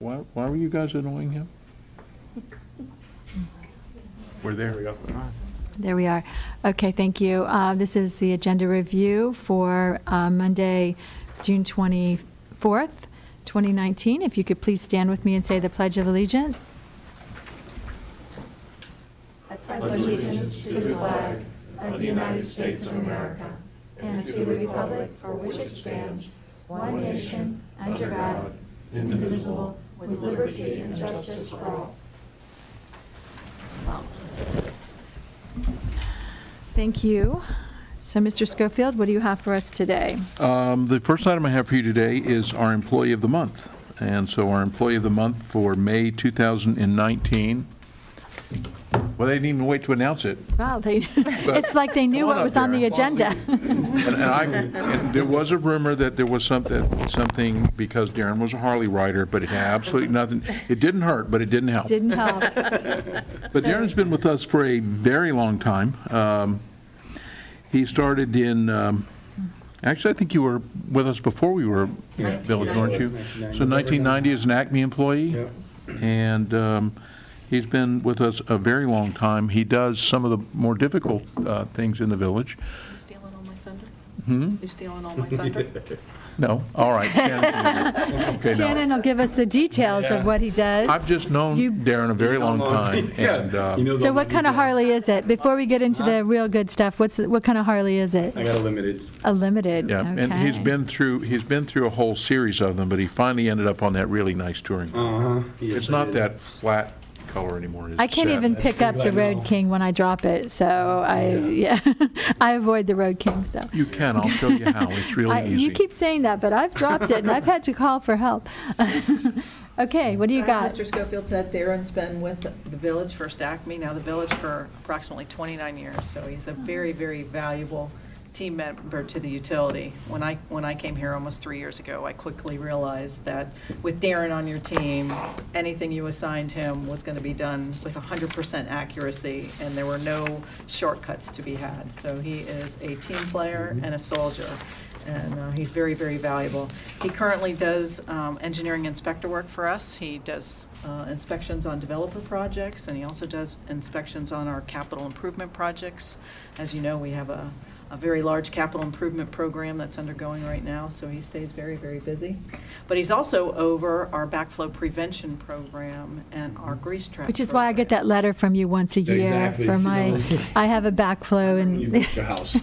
Why were you guys annoying him? We're there. There we are. Okay, thank you. This is the agenda review for Monday, June 24th, 2019. If you could please stand with me and say the Pledge of Allegiance. I pledge allegiance to the flag of the United States of America and to the republic for which it stands, one nation, under God, indivisible, with liberty and justice for all. Thank you. So, Mr. Schofield, what do you have for us today? The first item I have for you today is our Employee of the Month. And so our Employee of the Month for May 2019, well, they didn't even wait to announce it. Wow, it's like they knew Come on what up, was on the Darren. agenda. And there was a rumor that there was something because Darren was a Harley rider, but it had absolutely nothing. It didn't hurt, but it didn't help. Didn't help. But Darren's been with us for a very long time. He started in, actually, I think you were with us before we were in Village, weren't you? So 1990 as an Acme employee. Yep. And he's been with us a very long time. He does some of the more difficult things in the village. You stealing all my thunder? You stealing all my thunder? No? All right. Shannon. Okay, no. Shannon will give us the details of what he does. I've just known Darren a very long time. And So what kind of Harley is it? Before we get into the real good stuff, what kind of Harley is it? I got a limited. A limited, yeah, and okay. he's been through a whole series of them, but he finally ended up on that really nice touring. It's not that flat color anymore. I can't even pick up the Road King when I drop it, so I avoid the Road King, so. You can. I'll show you how. It's really easy. You keep saying that, but I've dropped it, and I've had to call for help. Okay, what do you got? Mr. Schofield said Darren's been with the Village, first Acme, now the Village, for approximately 29 years. So he's a very, very valuable team member to the utility. When I came here almost 3 years ago, I quickly realized that with Darren on your team, anything you assigned him was going to be done with 100% accuracy, and there were no shortcuts to be had. So he is a team player and a soldier, and he's very, very valuable. He currently does engineering inspector work for us. He does inspections on developer projects, and he also does inspections on our capital improvement projects. As you know, we have a very large capital improvement program that's undergoing right now, so he stays very, very busy. But he's also over our backflow prevention program and our grease trap Which is why I get that letter from you once a year Exactly. for my, I have a backflow When you and, built your house.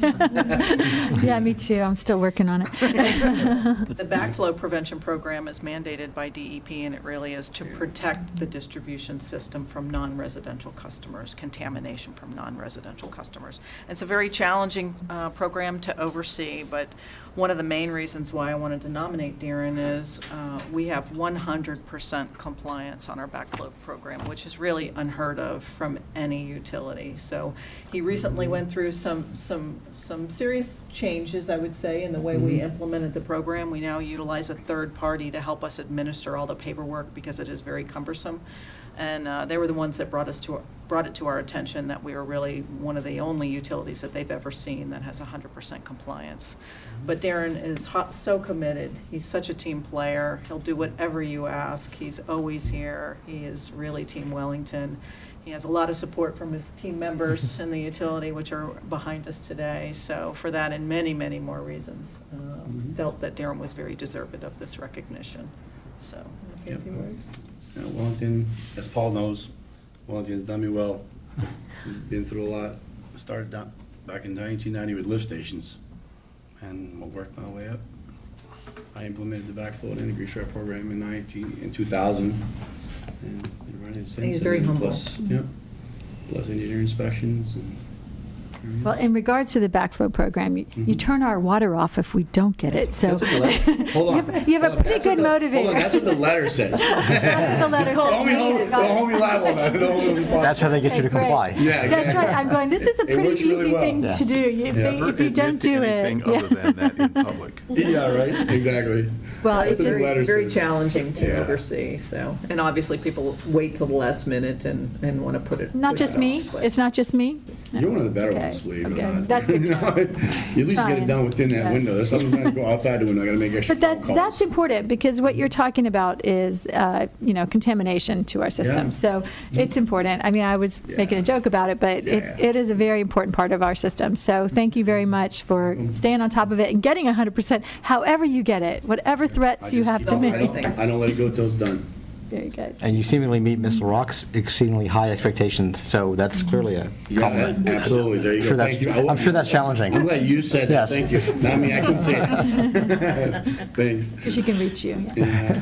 yeah, me too, I'm still working on it. The backflow prevention program is mandated by DEP, and it really is to protect the distribution system from non-residential customers, contamination from non-residential customers. It's a very challenging program to oversee, but one of the main reasons why I wanted to nominate Darren is we have 100% compliance on our backflow program, which is really unheard of from any utility. So he recently went through some serious changes, I would say, in the way we implemented the program. We now utilize a third party to help us administer all the paperwork because it is very cumbersome. And they were the ones that brought it to our attention that we are really one of the only utilities that they've ever seen that has 100% compliance. But Darren is so committed. He's such a team player. He'll do whatever you ask. He's always here. He is really Team Wellington. He has a lot of support from his team members in the utility, which are behind us today. So for that and many, many more reasons, felt that Darren was very deserving of this recognition. So, say a few words. Wellington, as Paul knows, Wellington's done me well. Been through a lot. Started back in 1990 with lift stations, and worked my way up. I implemented the backflow and grease trap program in 2000, and been running it since. He's very humble. Plus engineer inspections and. Well, in regards to the backflow program, you turn our water off if we don't get it, so. That's what the letter, hold on. You have a pretty good motivator. Hold on, that's what the letter says. That's what the letter says. Don't hold me liable now. Don't hold me responsible. That's how they get you to Okay, great. comply. Yeah, exactly. That's right, I'm going, this is a It pretty works really easy well. thing Yeah. to do. If Never you don't admit to do anything it. other than that in public. Yeah, right, exactly. Well, That's it's what the just, letter Very says. challenging to Yeah. oversee, so, and obviously people wait till the last minute and want to put it. not push just it me, off, but- it's not just me? You're one of the better Okay. Okay, believe it or okay. not. That's good to You know, know. you at least get Trying. it done within that Yeah. window. There's sometimes I go outside the window, I gotta make extra But phone calls. that's important, because what you're talking about is, contamination to our system. Yeah. So it's important. I mean, I was making a Yeah. joke about it, but Yeah. it is a very important part of our system. So thank you very much for staying on top of it and getting 100%, however you get it, whatever threats you have to make. I don't let it go till it's done. Very good. And you seemingly meet Ms. LaRock's exceedingly high expectations, so that's clearly a Yeah, compliment. absolutely, there you go. Thank you. I'm sure that's challenging. I'm glad you said that, Yes. thank you. Not me, I couldn't say it. Thanks. Because she can reach you. Yeah.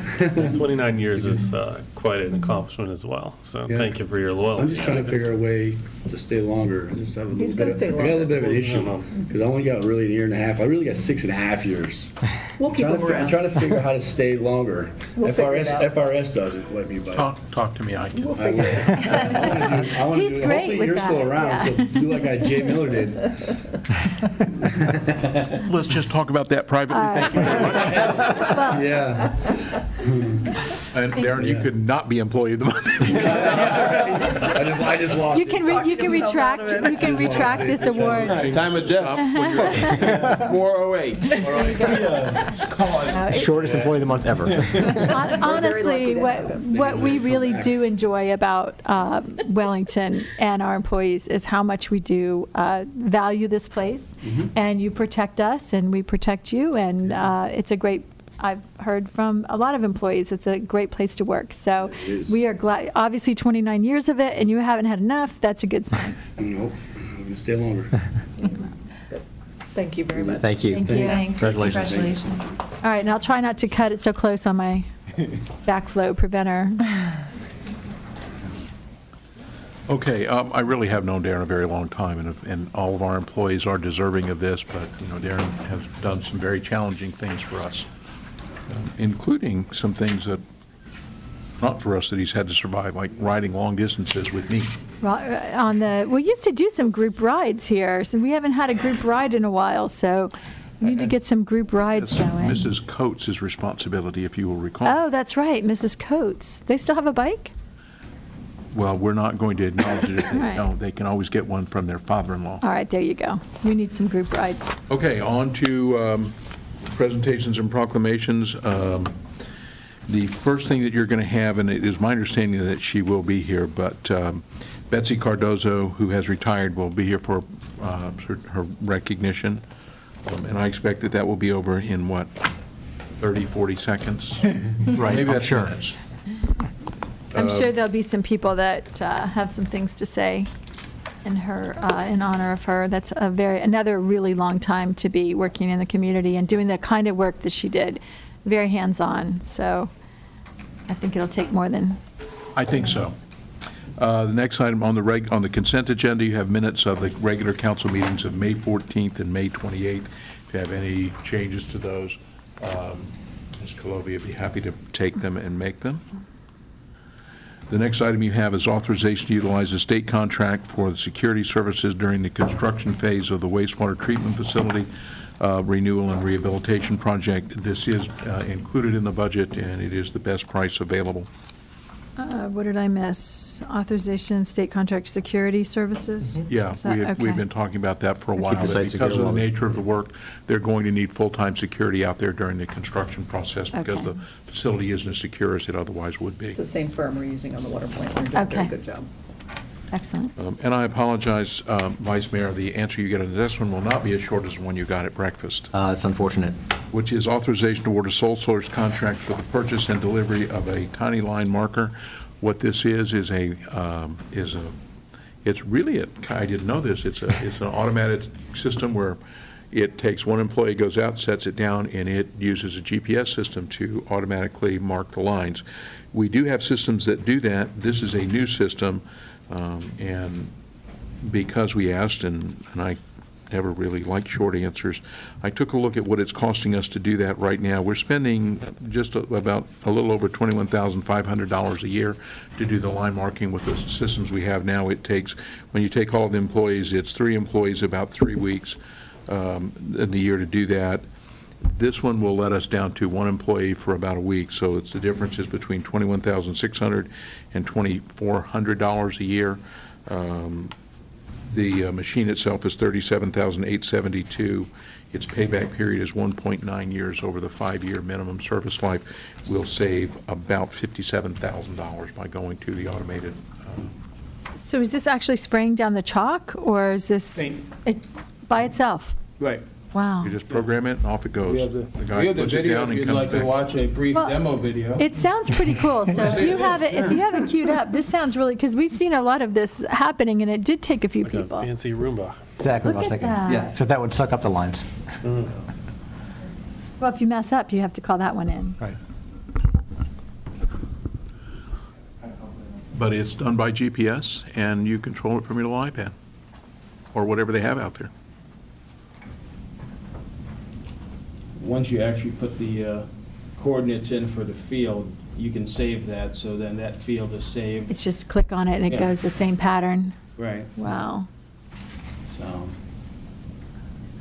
29 years is quite an accomplishment as well, so Yeah. thank you for your loyalty. I'm just trying to figure a way to stay longer. I just have a little gonna bit, stay I got a little bit of an longer. issue, because I only got really a year and a half. I really got 6.5 years. We'll keep I'm them around. trying to figure out how to stay longer. We'll figure it out. FRS doesn't let me, but. Talk to me, I can. I wanna do- I wanna He's do- great hopefully with you're still that, around, so do like Jay Miller did. Let's just talk about that privately. Thank you very much. Yeah. And Darren, you could not be employee of the month. I just lost You it. can retract this award. Time of death, 408. Shortest employee of the month ever. Honestly, what we really do enjoy about Wellington and our employees is how much we do value this place, and you protect us, and we protect you, and it's a great. I've heard from a lot of employees, it's a great place to work. So It is. we are glad. Obviously, 29 years of it, and you haven't had enough. That's a good sign. Nope, I'm gonna stay longer. Thank you very much. Thank you. Thank you. Congratulations. All right, and I'll try not to cut it so close on my backflow preventer. Okay, I really have known Darren a very long time, and all of our employees are deserving of this, but, Darren has done some very challenging things for us, including some things that, not for us, that he's had to survive, like riding long distances with me. We used to do some group rides here, so we haven't had a group ride in a while, so we need to get some group rides That's going. Mrs. Coates' responsibility, if you will recall. Oh, that's right, Mrs. Coates. They still have a bike? Well, we're not going to acknowledge it if they Right. don't. They can always get one from their father-in-law. All right, there you go. We need some group rides. Okay, on to presentations and proclamations. The first thing that you're going to have, and it is my understanding that she will be here, but Betsy Cardozo, who has retired, will be here for her recognition. And I expect that that will be over in, 30, 40 seconds? Right, Maybe I'm that's sure. minutes. I'm sure there'll be some people that have some things to say in honor of her. That's another really long time to be working in the community and doing the kind of work that she did. Very hands-on, so I think it'll take more than. I think so. The next item on the consent agenda, you have minutes of the regular council meetings of May 14th and May 28th. If you have any changes to those, Ms. Colobi would be happy to take them and make them. The next item you have is authorization to utilize a state contract for the security services during the construction phase of the wastewater treatment facility renewal and rehabilitation project. This is included in the budget, and it is the best price available. What did I miss? Authorization, state contract security services? Yeah, Is that- we've okay. been talking about that for a while. the that site Because of the secure. nature of the work, they're going to need full-time security out there during the construction process because Okay. the facility isn't as secure as it otherwise would be. It's the same firm we're using on the water plant. They're doing a very Okay. good job. Excellent. And I apologize, Vice Mayor, the answer you get on this one will not be as short as the one you got at breakfast, It's unfortunate. which is authorization to award a sole source contract for the purchase and delivery of a tiny line marker. What this is it's really I didn't know this, it's an automated system where it takes one employee, goes out, sets it down, and it uses a GPS system to automatically mark the lines. We do have systems that do that. This is a new system, and because we asked, and I never really liked short answers, I took a look at what it's costing us to do that right now. We're spending just about a little over $21,500 a year to do the line marking with the systems we have now. It takes, when you take all of the employees, it's 3 employees, about 3 weeks in the year to do that. This one will let us down to 1 employee for about a week, so it's the difference is between $21,600 and $2,400 a year. The machine itself is $37,872. Its payback period is 1.9 years over the 5-year minimum service life. We'll save about $57,000 by going to the automated. So is this actually spraying down the chalk, or is this Paint. it by itself? Right. Wow. You just program it and off it goes. We have The the guy puts it video down if and you'd like comes to back. watch a brief Well, demo video. It sounds pretty cool. So if you have it queued up, this sounds really, because we've seen a lot of this happening, and it did take a few Like a people. fancy Roomba. Exactly what I was Look at thinking. that. Yeah, so that would suck up the lines. Well, if you mess up, you have to call that one in. Right. But it's done by GPS, and you control it from your little iPad, or whatever they have out there. Once you actually put the coordinates in for the field, you can save that, so then that field is saved. It's just click on it, and it Yeah. goes the same pattern. Right, Wow. so.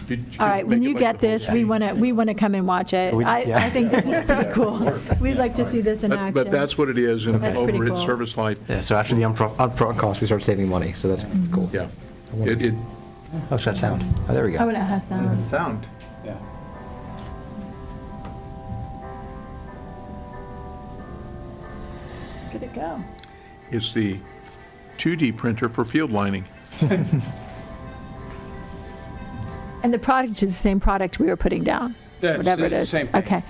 Did you All right, when make it you like get the whole this, thing? we want to come and watch it. Yeah. I think this is pretty cool. We'd like to see this in action. But that's what it is, and That's pretty over its cool. service life, Yeah, so after the upfront cost, we start saving money, so that's cool. yeah. It, How's that sound? Oh, there we go. Oh, and it has sound. Sound. Yeah. Good to go. it's the 2D printer for field lining. And the product is the same product we were putting down, That's whatever it the is. same thing. Okay.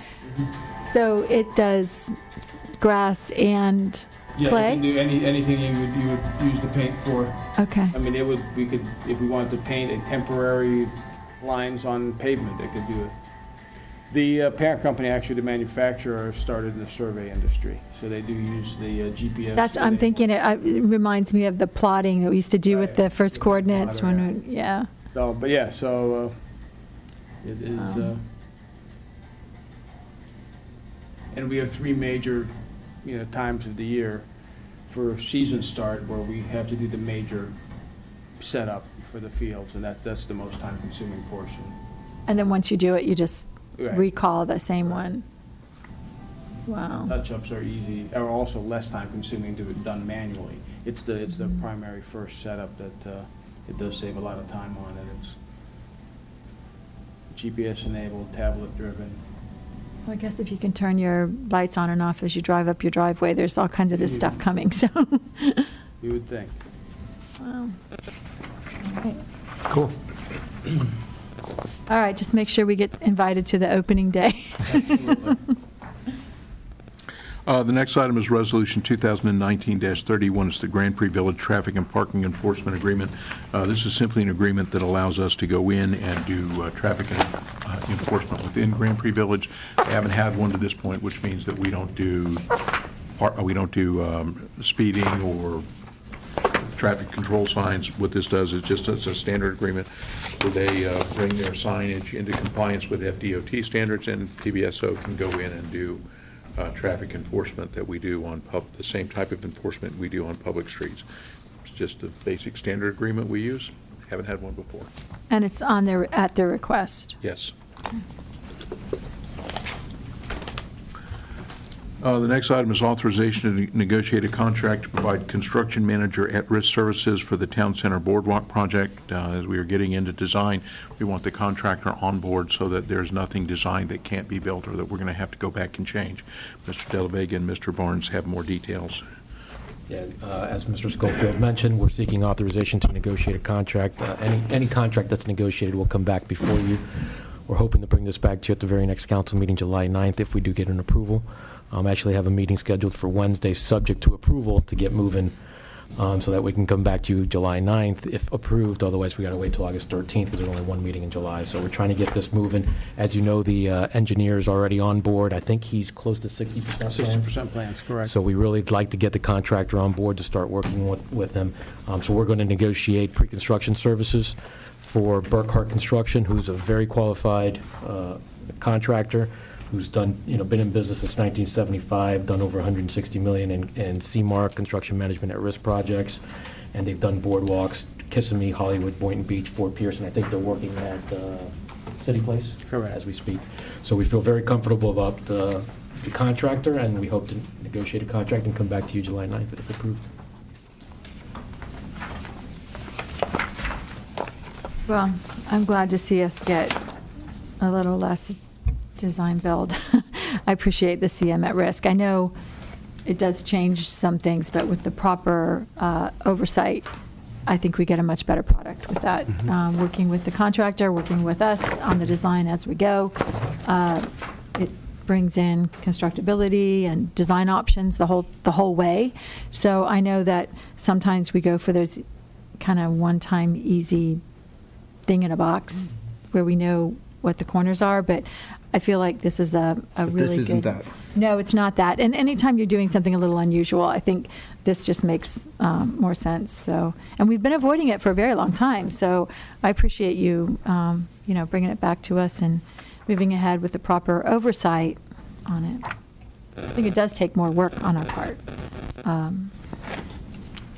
So it does grass and Yeah, you clay? can do anything you would use the paint for. Okay. I mean, we could, if we wanted to paint a temporary lines on pavement, they could do it. The parent company, actually, the manufacturer, started in the survey industry, so they do use the GPS. That's, I'm thinking, it reminds me of the plotting that we used to do with Right. the first coordinates when, yeah. So, but yeah, so it is, and we have 3 major, times of the year for season start where we have to do the major setup for the fields, and that's the most time-consuming portion. And then once you do it, you just Right. recall the same one. Wow. Touch-ups are easy, are also less time-consuming to be done manually. It's the primary first setup that it does save a lot of time on, and it's GPS-enabled, tablet-driven. Well, I guess if you can turn your lights on and off as you drive up your driveway, there's all kinds of this stuff coming, so. You would think. Wow. Right. Cool. All right, just make sure we get invited to the opening day. The next item is Resolution 2019-31. It's the Grand Prix Village Traffic and Parking Enforcement Agreement. This is simply an agreement that allows us to go in and do traffic enforcement within Grand Prix Village. We haven't had one to this point, which means that we don't do speeding or traffic control signs. What this does is just, it's a standard agreement where they bring their signage into compliance with FDOT standards, and PBSO can go in and do traffic enforcement that we do on the same type of enforcement we do on public streets. It's just a basic standard agreement we use. Haven't had one before. And it's on their, at their request. Yes. The next item is authorization to negotiate a contract to provide construction manager at-risk services for the Town Center Boardwalk project. As we are getting into design, we want the contractor on board so that there's nothing designed that can't be built or that we're going to have to go back and change. Mr. De La Vega and Mr. Barnes have more details. Yeah, as Mr. Schofield mentioned, we're seeking authorization to negotiate a contract. Any contract that's negotiated will come back before you. We're hoping to bring this back to you at the very next council meeting, July 9th, if we do get an approval. Actually have a meeting scheduled for Wednesday, subject to approval, to get moving, so that we can come back to you July 9th if approved. Otherwise, we got to wait till August 13th because there's only one meeting in July. So we're trying to get this moving. As you know, the engineer is already on board. I think he's close to 60%. 60% plans, correct. So we really like to get the contractor on board to start working with him. So we're going to negotiate pre-construction services for Burkhart Construction, who's a very qualified contractor, who's done, been in business since 1975, done over $160 million in CMAR, construction management at risk projects, and they've done boardwalks, Kissimmee, Hollywood, Boynton Beach, Fort Pierce, and I think they're working at City Place. Correct. As we speak. So we feel very comfortable about the contractor, and we hope to negotiate a contract and come back to you July 9th if approved. Well, I'm glad to see us get a little less design build. I appreciate the CM at risk. I know it does change some things, but with the proper oversight, I think we get a much better product with that. Working with the contractor, working with us on the design as we go. It brings in constructability and design options the whole way. So I know that sometimes we go for those kind of one-time easy thing in a box where we know what the corners are, but I feel like this is a really this isn't good. that. No, it's not that. And anytime you're doing something a little unusual, I think this just makes more sense. So, and we've been avoiding it for a very long time. So I appreciate you, bringing it back to us and moving ahead with the proper oversight on it. I think it does take more work on our part. A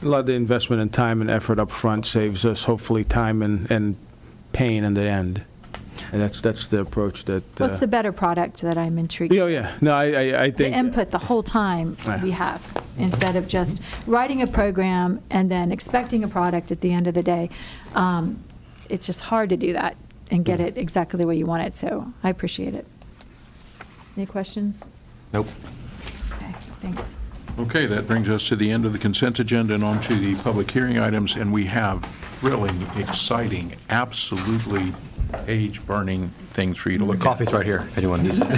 lot of the investment in time and effort up front saves us hopefully time and pain in the end. And that's the approach that. What's the better product that I'm intrigued? Yeah. No, I The think. input the whole time we have, instead of just writing a program and then expecting a product at the end of the day. It's just hard to do that and get it exactly the way you want it, so I appreciate it. Any questions? Nope. Okay, thanks. Okay, that brings us to the end of the consent agenda and on to the public hearing items, and we have thrilling, exciting, absolutely page-burning things for you to look at. Coffee's right here, if anyone needs it.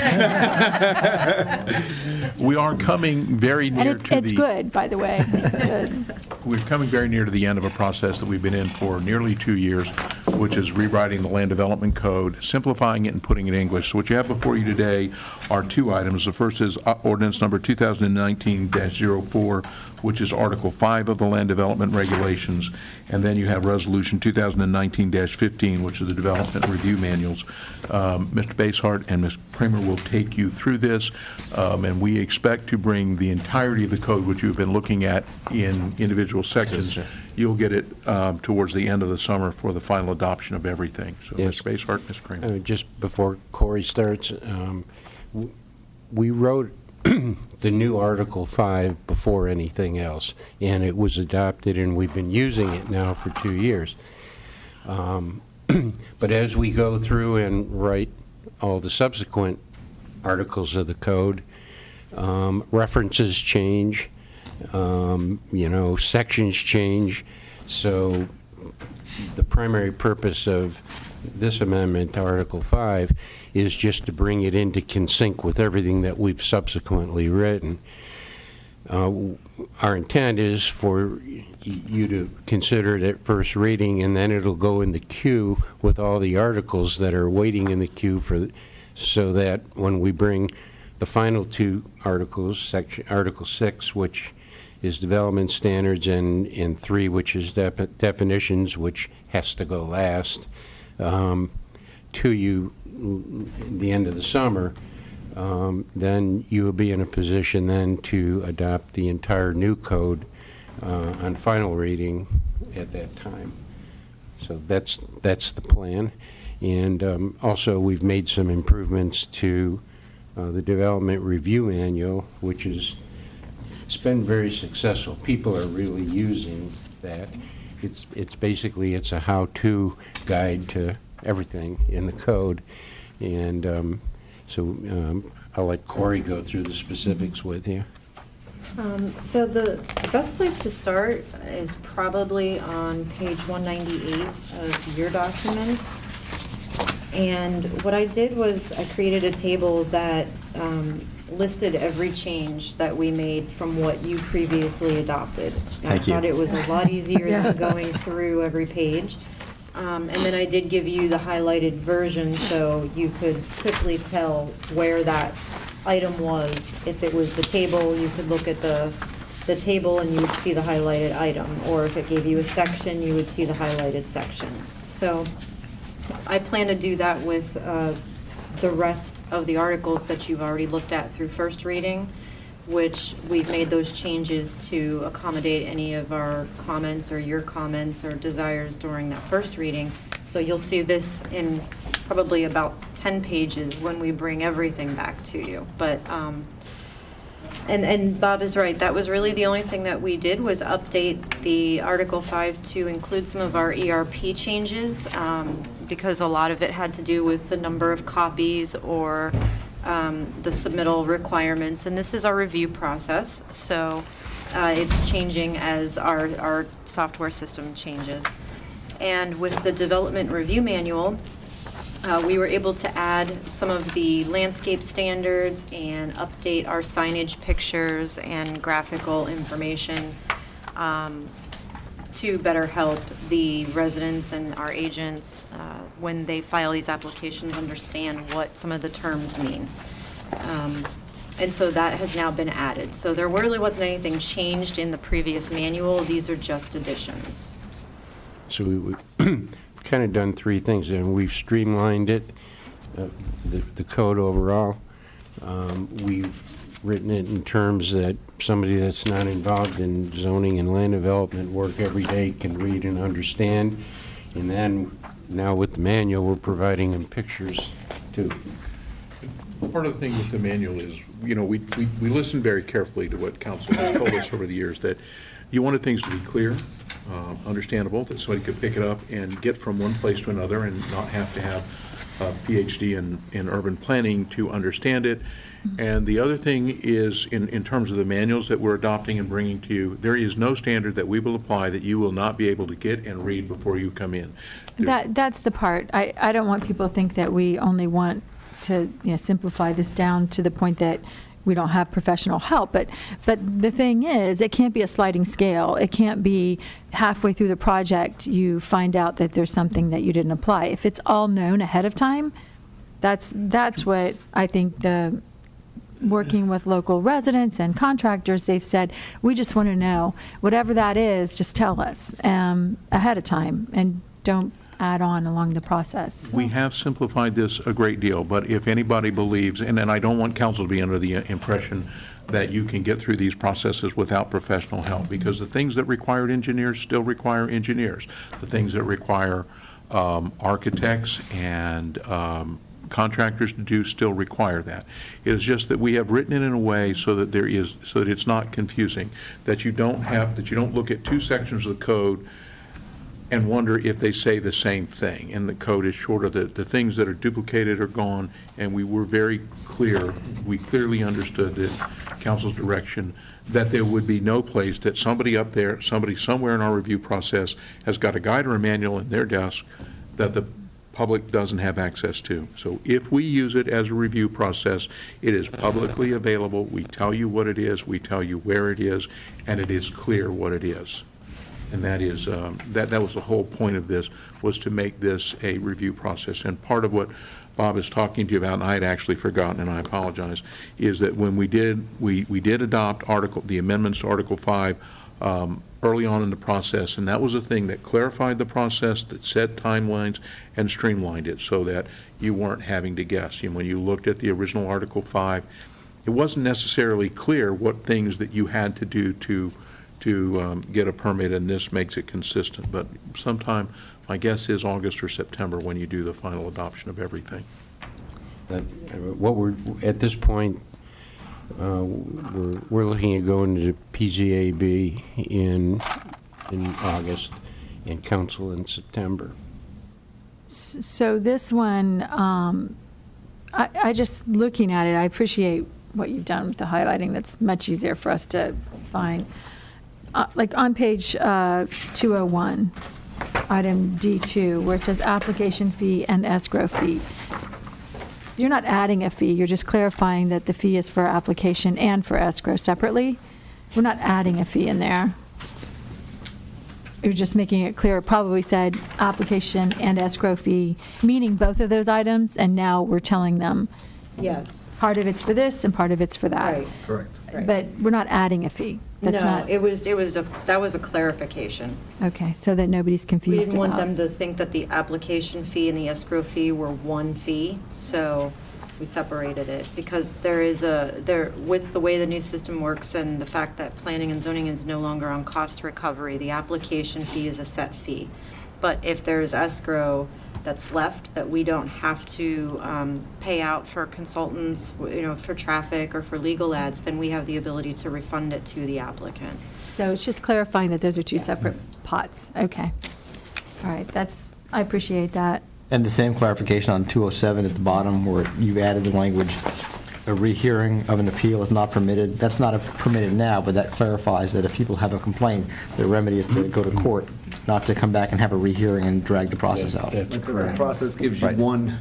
We are coming very And near to it's good, by the way. It's good. We're coming very near to the end of a process that we've been in for nearly 2 years, which is rewriting the Land Development Code, simplifying it and putting it in English. So what you have before you today are two items. The first is ordinance number 2019-04, which is Article 5 of the Land Development Regulations, and then you have Resolution 2019-15, which is the Development Review Manuals. Mr. Basehart and Ms. Kramer will take you through this, and we expect to bring the entirety of the code, which you've been looking at in individual sections. You'll get it towards the end of the summer for the final adoption of everything. So, Yes. Mr. Basehart, Ms. Kramer. Just before Corey starts, we wrote the new Article 5 before anything else, and it was adopted, and we've been using it now for 2 years. But as we go through and write all the subsequent articles of the code, references change, sections change. So the primary purpose of this amendment to Article 5 is just to bring it into sync with everything that we've subsequently written. Our intent is for you to consider it at first reading, and then it'll go in the queue with all the articles that are waiting in the queue so that when we bring the final two articles, Article 6, which is development standards, and 3, which is definitions, which has to go last, to you at the end of the summer, then you will be in a position then to adopt the entire new code on final reading at that time. So that's the plan. And also, we've made some improvements to the Development Review Manual, which it's been very successful. People are really using that. It's basically a how-to guide to everything in the code. And so I'll let Corey go through the specifics with you. So the best place to start is probably on page 198 of your document. And what I did was I created a table that listed every change that we made from what you previously adopted. Thank you. I thought it was a lot easier than going through every page. And then I did give you the highlighted version so you could quickly tell where that item was. If it was the table, you could look at the table and you would see the highlighted item. Or if it gave you a section, you would see the highlighted section. So I plan to do that with the rest of the articles that you've already looked at through first reading, which we've made those changes to accommodate any of our comments or your comments or desires during that first reading. So you'll see this in probably about 10 pages when we bring everything back to you. But And Bob is right, that was really the only thing that we did was update the Article 5 to include some of our ERP changes, because a lot of it had to do with the number of copies or the submittal requirements, and this is our review process, so it's changing as our software system changes. And with the development review manual, we were able to add some of the landscape standards and update our signage pictures and graphical information to better help the residents and our agents when they file these applications understand what some of the terms mean. And so that has now been added. So there really wasn't anything changed in the previous manual. These are just additions. So we've kind of done three things, and we've streamlined it, the code overall. We've written it in terms that somebody that's not involved in zoning and land development work every day can read and understand. And then now with the manual, we're providing them pictures too. Part of the thing with the manual is, you know, we listened very carefully to what council has told us over the years, that you wanted things to be clear, understandable, that somebody could pick it up and get from one place to another and not have to have a PhD in urban planning to understand it. And the other thing is, in terms of the manuals that we're adopting and bringing to you, there is no standard that we will apply that you will not be able to get and read before you come in. That's the part. I don't want people to think that we only want to, you know, simplify this down to the point that we don't have professional help. But the thing is, it can't be a sliding scale. It can't be halfway through the project you find out that there's something that you didn't apply. If it's all known ahead of time, that's what I think the working with local residents and contractors, they've said, we just want to know, whatever that is, just tell us ahead of time and don't add on along the process. So. We have simplified this a great deal, but if anybody believes, and I don't want council to be under the impression that you can get through these processes without professional help, because the things that required engineers still require engineers. The things that require architects and contractors to do still require that. It is just that we have written it in a way so that it's not confusing, that you don't look at two sections of the code and wonder if they say the same thing, and the code is shorter. The things that are duplicated are gone, and we were very clear. We clearly understood that council's direction that there would be no place that somebody up there, somebody somewhere in our review process has got a guide or a manual in their desk that the public doesn't have access to. So if we use it as a review process, it is publicly available. We tell you what it is, we tell you where it is, and it is clear what it is. And that is, that was the whole point of this, was to make this a review process. And part of what Bob is talking to you about, and I had actually forgotten, and I apologize, is that when we did adopt the amendments to Article 5 early on in the process, and that was a thing that clarified the process, that set timelines, and streamlined it so that you weren't having to guess. And when you looked at the original Article 5, it wasn't necessarily clear what things that you had to do to get a permit, and this makes it consistent. But sometime, my guess is August or September when you do the final adoption of everything. What we're, at this point, we're looking at going to PZAB in August and council in September. So this one, I just looking at it, I appreciate what you've done with the highlighting. That's much easier for us to find. Like on page 201, item D2, where it says application fee and escrow fee. You're not adding a fee, you're just clarifying that the fee is for application and for escrow separately. We're not adding a fee in there. You're just making it clear. It probably said application and escrow fee, meaning both of those items, and now we're telling them Yes. part of it's for this and part of it's for that. Right. Correct. Right. But we're not adding a fee. That's No, not, that was a clarification. okay, so that nobody's We confused didn't want about. them to think that the application fee and the escrow fee were one fee, so we separated it, because with the way the new system works and the fact that planning and zoning is no longer on cost recovery, the application fee is a set fee. But if there's escrow that's left that we don't have to pay out for consultants, for traffic or for legal ads, then we have the ability to refund it to the applicant. So it's just clarifying that those are two separate pots. Okay. All right, I appreciate that. And the same clarification on 207 at the bottom, where you've added the language, a rehearing of an appeal is not permitted. That's not permitted now, but that clarifies that if people have a complaint, the remedy is to go to court, not to come back and have a rehearing and drag the process out. That's The correct. process gives you Right. one.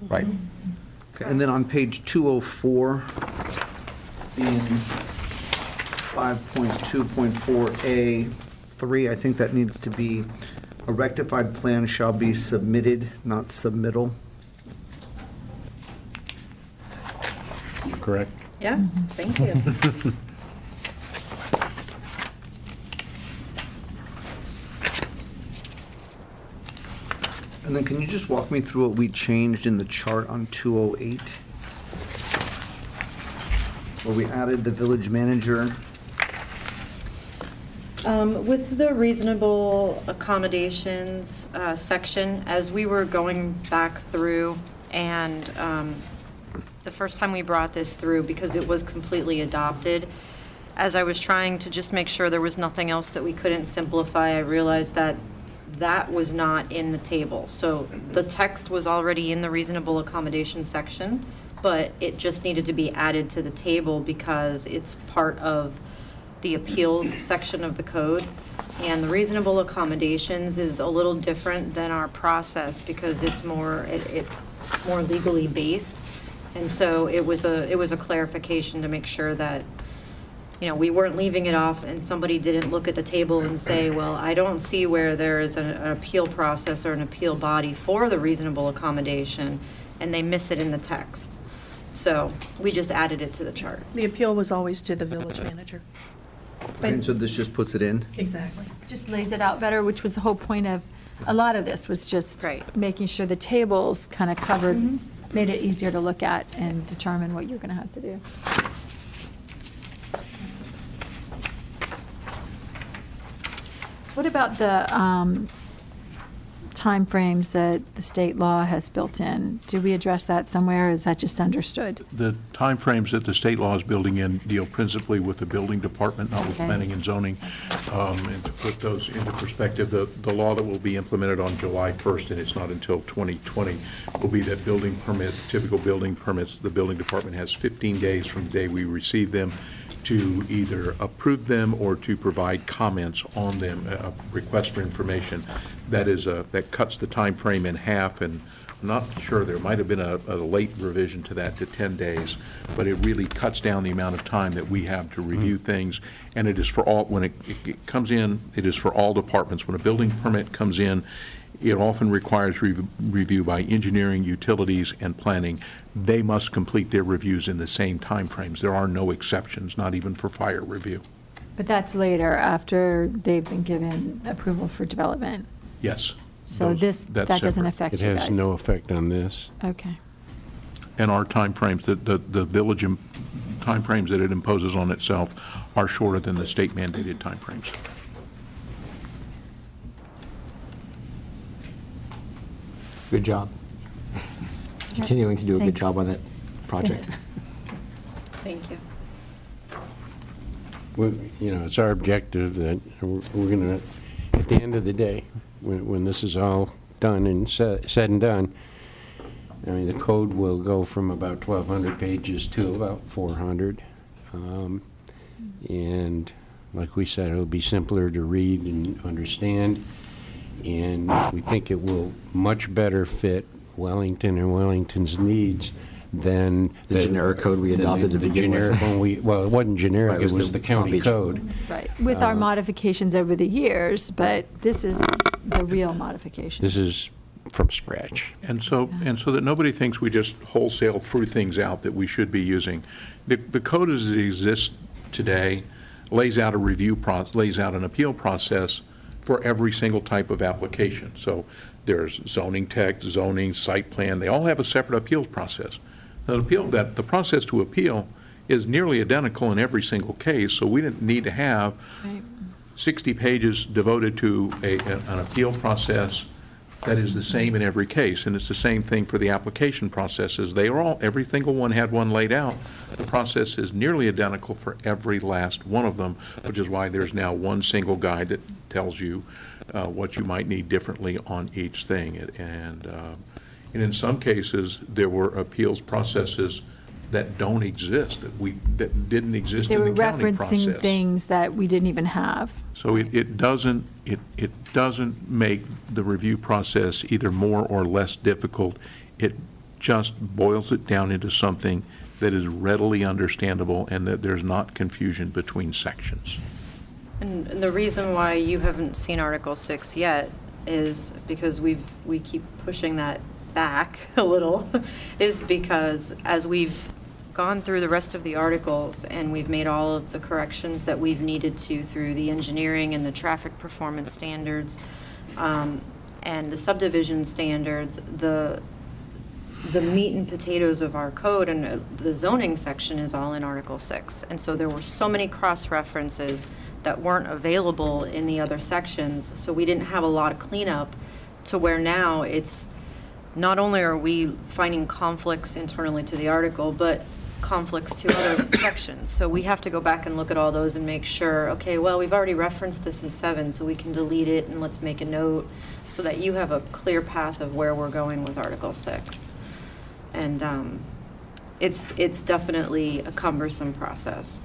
Right. Okay, and then on page 204, in 5.2.4A3, I think that needs to be, a rectified plan shall be submitted, not submittal. Correct. Yes, thank you. And then can you just walk me through what we changed in the chart on 208? Where we added the village manager. With the reasonable accommodations section, as we were going back through, and the first time we brought this through, because it was completely adopted, as I was trying to just make sure there was nothing else that we couldn't simplify, I realized that that was not in the table. So the text was already in the reasonable accommodation section, but it just needed to be added to the table because it's part of the appeals section of the code. And the reasonable accommodations is a little different than our process because it's more legally based. And so it was a clarification to make sure that, we weren't leaving it off and somebody didn't look at the table and say, well, I don't see where there is an appeal process or an appeal body for the reasonable accommodation, and they miss it in the text. So we just added it to the chart. The appeal was always to the village manager. And so this just puts it in? Exactly. Just lays it out better, which was the whole point of a lot of this, was just Right. making sure the tables kind of covered, made it easier to look at and determine what you're going to have to do. What about the timeframes that the state law has built in? Do we address that somewhere, or is that just understood? The timeframes that the state law is building in deal principally with the building department, not with Okay. planning and zoning. And to put those into perspective, the law that will be implemented on July 1st, and it's not until 2020, will be that building permit, typical building permits, the building department has 15 days from the day we receive them to either approve them or to provide comments on them, a request for information. That cuts the time frame in half, and I'm not sure, there might have been a late revision to that to 10 days, but it really cuts down the amount of time that we have to review things. And it is for all, when it comes in, it is for all departments. When a building permit comes in, it often requires review by engineering, utilities, and planning. They must complete their reviews in the same timeframes. There are no exceptions, not even for fire review. But that's later, after they've been given approval for development. Yes. So That's that doesn't separate. affect It you guys? has no effect on this. Okay. And our timeframes, the village timeframes that it imposes on itself are shorter than the state mandated timeframes. Good job. Continuing to do a good Thanks. job on that project. Thank you. It's our objective that we're going to, at the end of the day, when this is all done and said and done, I mean, the code will go from about 1,200 pages to about 400. And like we said, it'll be simpler to read and understand. And we think it will much better fit Wellington and Wellington's needs than The generic code we than adopted to the begin with. generic one well, it wasn't generic, Right, it was the Palm county Beach. code. Right, with our modifications over the years, but this is the real modification. This is from scratch. And so that nobody thinks we just wholesale threw things out that we should be using. The code as it exists today lays out lays out an appeal process for every single type of application. So there's zoning text, zoning, site plan, they all have a separate appeals process. The process to appeal is nearly identical in every single case, so we didn't need to have Right. 60 pages devoted to an appeal process that is the same in every case, and it's the same thing for the application processes. They are all, every single one had one laid out. The process is nearly identical for every last one of them, which is why there's now one single guide that tells you what you might need differently on each thing. And in some cases, there were appeals processes that don't exist, that didn't exist They in were the county process. referencing things that we didn't even have. So it doesn't make the review process either more or less difficult. It just boils it down into something that is readily understandable and that there's not confusion between sections. And the reason why you haven't seen Article 6 yet is because we keep pushing that back a little, is because as we've gone through the rest of the articles and we've made all of the corrections that we've needed to through the engineering and the traffic performance standards and the subdivision standards, the meat and potatoes of our code and the zoning section is all in Article 6. And so there were so many cross-references that weren't available in the other sections, so we didn't have a lot of cleanup, to where now it's not only are we finding conflicts internally to the article, but conflicts to other sections. So we have to go back and look at all those and make sure, okay, well, we've already referenced this in 7, so we can delete it and let's make a note so that you have a clear path of where we're going with Article 6. And it's definitely a cumbersome process.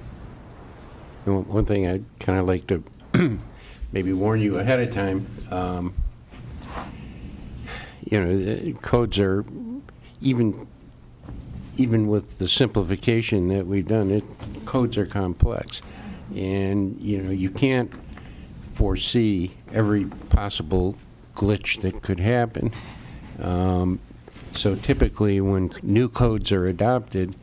One thing I'd kind of like to maybe warn you ahead of time, the codes are, even with the simplification that we've done, codes are complex. And, you can't foresee every possible glitch that could happen. So typically when new codes are adopted,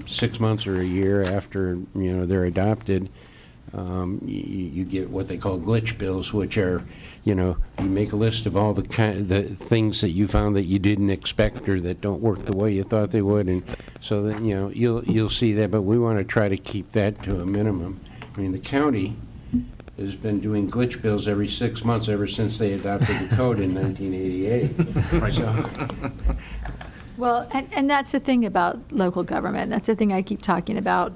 6 months or a year after, they're adopted, you get what they call glitch bills, which are, you make a list of all the things that you found that you didn't expect or that don't work the way you thought they would, and so that you'll see that. But we want to try to keep that to a minimum. I mean, the county has been doing glitch bills every 6 months ever since they adopted the code in 1988. Right. So, Well, and that's the thing about local government. That's the thing I keep talking about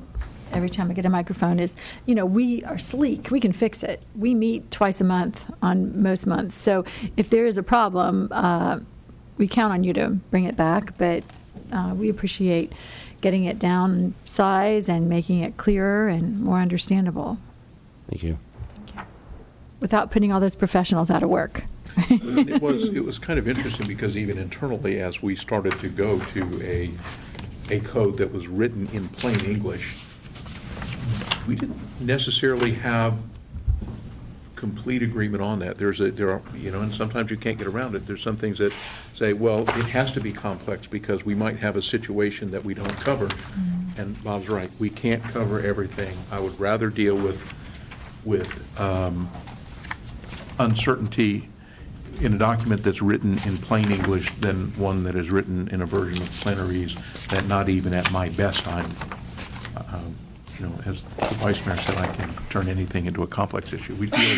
every time I get a microphone is, we are sleek. We can fix it. We meet twice a month on most months. So if there is a problem, we count on you to bring it back. But we appreciate getting it down in size and making it clearer and more understandable thank you. without putting all those professionals out of work. It was kind of interesting because even internally, as we started to go to a code that was written in plain English, we didn't necessarily have complete agreement on that. There are, and sometimes you can't get around it. There's some things that say, well, it has to be complex because we might have a situation that we don't cover. Mm-hmm. And Bob's right. We can't cover everything. I would rather deal with uncertainty in a document that's written in plain English than one that is written in a version of plenarese that not even at my best I'm, as the Vice Mayor said, I can turn anything into a complex issue. We really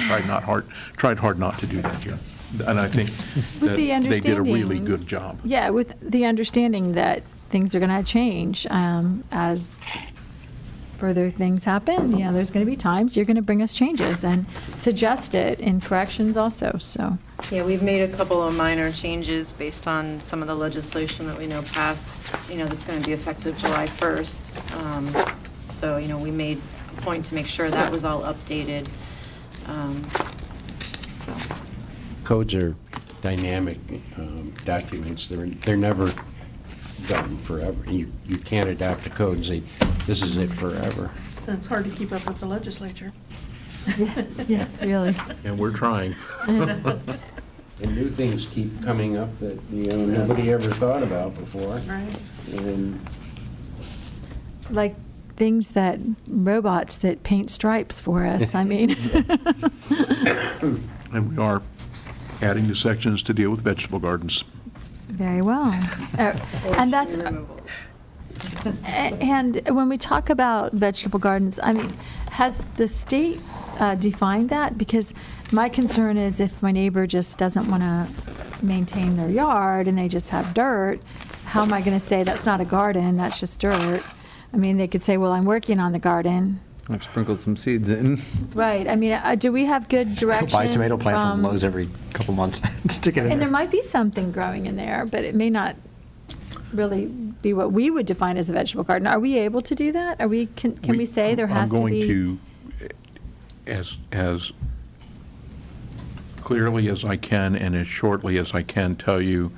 tried hard not to do that here. And I think that they did a really good job. Yeah, with the understanding that things are going to change as further things happen. There's going to be times you're going to bring us changes and suggest it in corrections also. So Yeah, we've made a couple of minor changes based on some of the legislation that we know passed, that's going to be effective July 1st. So, we made a point to make sure that was all updated. Codes are dynamic documents. They're never done forever. You can't adopt a code and say, this is it forever. And it's hard to keep up with the legislature. yeah, really. And we're trying. And new things keep coming up that nobody ever thought about before. Right. And Like things that robots that paint stripes for us. I mean. And we are adding the sections to deal with vegetable gardens. Very well. And that's. And when we talk about vegetable gardens, I mean, Has the state defined that? Because my concern is if my neighbor just doesn't want to maintain their yard and they just have dirt, how am I going to say that's not a garden, that's just dirt? I mean, they could say, well, I'm working on the garden. I've sprinkled some seeds in. Right, I mean, do we have good direction? Buy a tomato plant from Lowe's every couple months, stick it in And there there. might be something growing in there, but it may not really be what we would define as a vegetable garden. Are we able to do that? Are we, can we say there has to be? I'm going to, as clearly as I can and as shortly as I can tell you,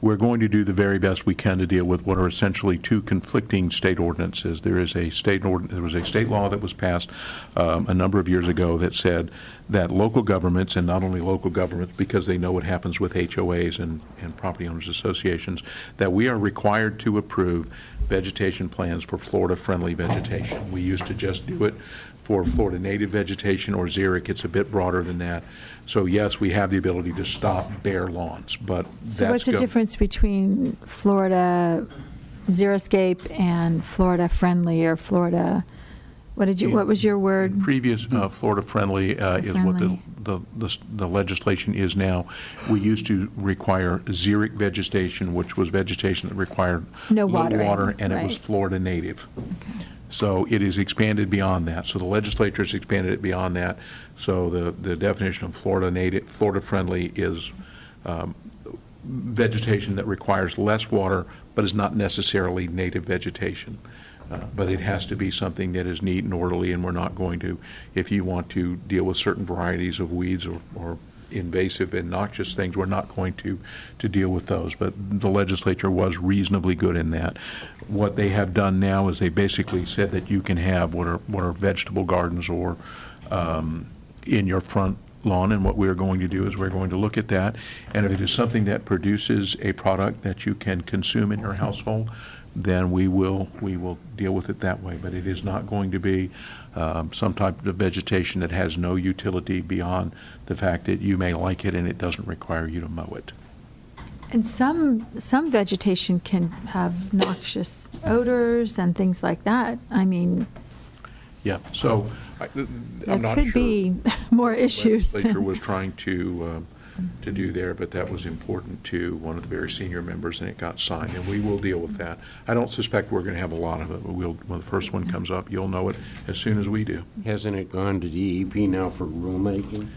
we're going to do the very best we can to deal with what are essentially two conflicting state ordinances. There was a state law that was passed a number of years ago that said that local governments, and not only local governments, because they know what happens with HOAs and property owners associations, that we are required to approve vegetation plans for Florida-friendly vegetation. We used to just do it for Florida native vegetation or xeric. It's a bit broader than that. So yes, we have the ability to stop bare lawns, but So what's the difference between Florida xeriscape and Florida friendly or Florida, what was your word? Previous Florida friendly is what the legislation is now. We used to require xeric vegetation, which was vegetation that required No little watering, water, and it was right. Florida native. So it is expanded beyond that. So the legislature has expanded it beyond that. So the definition of Florida native, Florida friendly is vegetation that requires less water, but is not necessarily native vegetation. But it has to be something that is neat and orderly, and we're not going to, if you want to deal with certain varieties of weeds or invasive and noxious things, we're not going to deal with those. But the legislature was reasonably good in that. What they have done now is they basically said that you can have what are vegetable gardens or in your front lawn, and what we're going to do is we're going to look at that, and if it is something that produces a product that you can consume in your household, then we will deal with it that way. But it is not going to be some type of vegetation that has no utility beyond the fact that you may like it and it doesn't require you to mow it. And some vegetation can have noxious odors and things like that. I mean, Yeah, so I'm not there sure. could be more issues. The legislature was trying to do there, but that was important to one of the very senior members, and it got signed, and we will deal with that. I don't suspect we're going to have a lot of it, but when the first one comes up, you'll know it as soon as we do. Hasn't it gone to DEP now for rulemaking?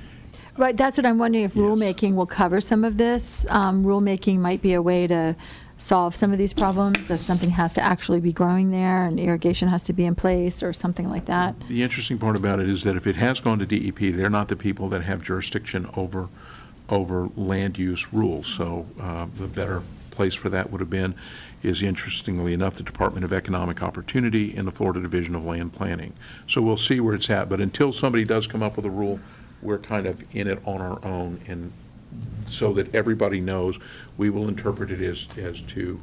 Right, that's what I'm wondering, if rulemaking will cover some of this. Rulemaking might be a way to solve some of these problems, if something has to actually be growing there and irrigation has to be in place or something like that. The interesting part about it is that if it has gone to DEP, they're not the people that have jurisdiction over land use rules. So the better place for that would have been is, interestingly enough, the Department of Economic Opportunity and the Florida Division of Land Planning. So we'll see where it's at. But until somebody does come up with a rule, we're kind of in it on our own, and so that everybody knows, we will interpret it as to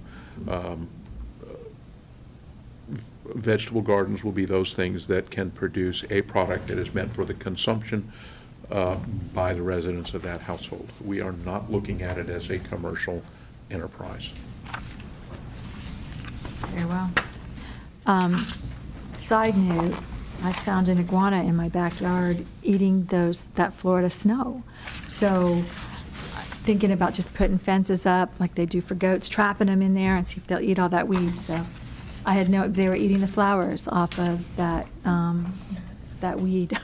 vegetable gardens will be those things that can produce a product that is meant for the consumption by the residents of that household. We are not looking at it as a commercial enterprise. Very well. Side note, I found an iguana in my backyard eating that Florida snow. So thinking about just putting fences up like they do for goats, trapping them in there and see if they'll eat all that weed. So I had they were eating the flowers off of that weed.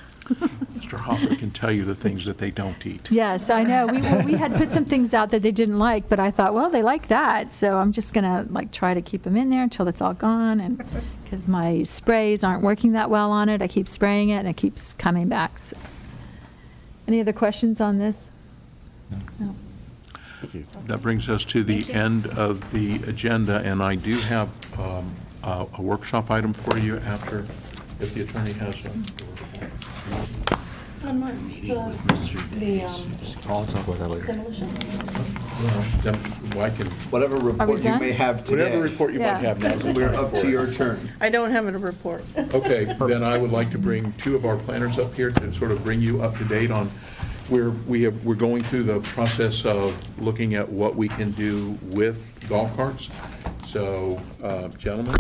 Mr. Hopper can tell you the things that they don't eat. Yes, I know. We had put some things out that they didn't like, but I thought, well, they like that, so I'm just gonna try to keep them in there until it's all gone, and because my sprays aren't working that well on it, I keep spraying it and it keeps coming back. So. Any other questions on this? No. That brings us to the end of the agenda, and I do have a workshop item for you after, if the attorney has one. On my, I'll talk about that later. demolition. Well, I can, Whatever report you done? may have today. whatever report you might Yeah. have now. We're up to your turn. I don't have a report. Okay, then I would like to bring two of our planners up here to sort of bring you up to date on where we're going through the process of looking at what we can do with golf carts. So, gentlemen.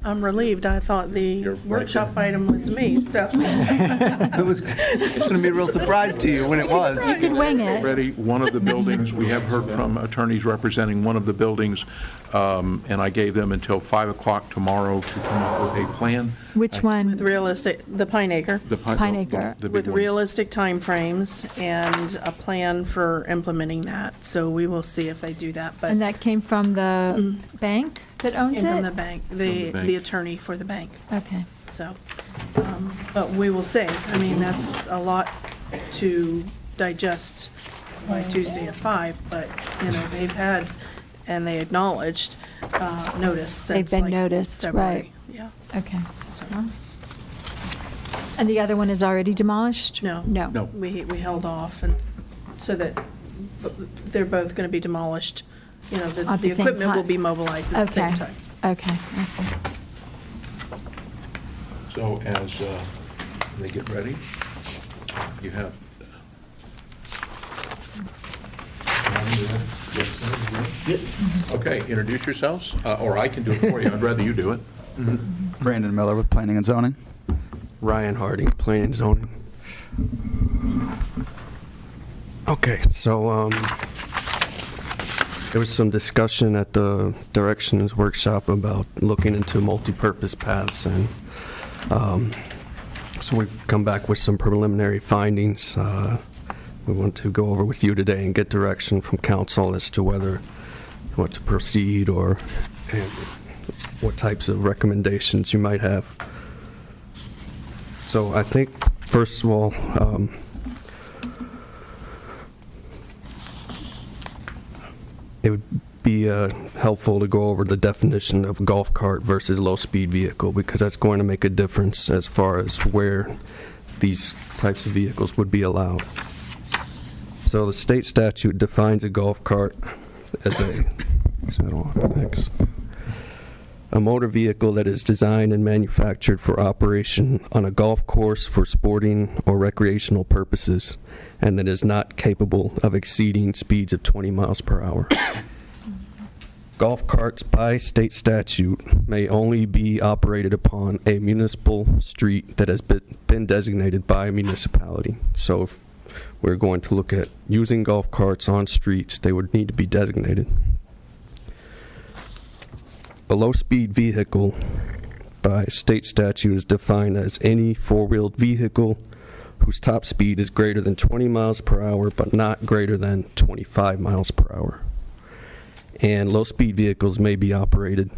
I'm relieved. I thought the You're right workshop item was me, so. It's going to be a real surprise to you when it was. You can wing it. Ready, one of the buildings, we have heard from attorneys representing one of the buildings, and I gave them until 5 o'clock tomorrow to come up with a plan. Which one? With realistic, the Pine Acre, The Pine Acre. the big with one. realistic timeframes and a plan for implementing that. So we will see if they do that, but. And that came from the bank that owns And from the it? bank, the bank. the attorney for the bank. Okay. So, but we will see. I mean, that's a lot to digest by Tuesday at 5, but, you know, they've had, and they acknowledged, notice since They've been like noticed, February. right. Yeah. Okay. So, And the other one is already demolished? no. No. No. We held off and, so that they're both going to be demolished. You know, the At the same equipment will time. be mobilized at the same Okay. time. Okay, I see. So as they get ready, you have. Okay, introduce yourselves, or I can do it for you. I'd rather you do it. Brandon Miller with Planning and Zoning. Ryan Harding, Planning and Zoning. Okay, so there was some discussion at the Directions Workshop about looking into multi-purpose paths, and so we've come back with some preliminary findings. We want to go over with you today and get direction from council as to whether what to proceed or and what types of recommendations you might have. So I think, first of all, it would be helpful to go over the definition of golf cart versus low-speed vehicle, because that's going to make a difference as far as where these types of vehicles would be allowed. So the state statute defines a golf cart as a motor vehicle that is designed and manufactured for operation on a golf course for sporting or recreational purposes, and that is not capable of exceeding speeds of 20 miles per hour. Golf carts by state statute may only be operated upon a municipal street that has been designated by a municipality. So if we're going to look at using golf carts on streets, they would need to be designated. A low-speed vehicle by state statute is defined as any four-wheeled vehicle whose top speed is greater than 20 miles per hour but not greater than 25 miles per hour. And low-speed vehicles may be operated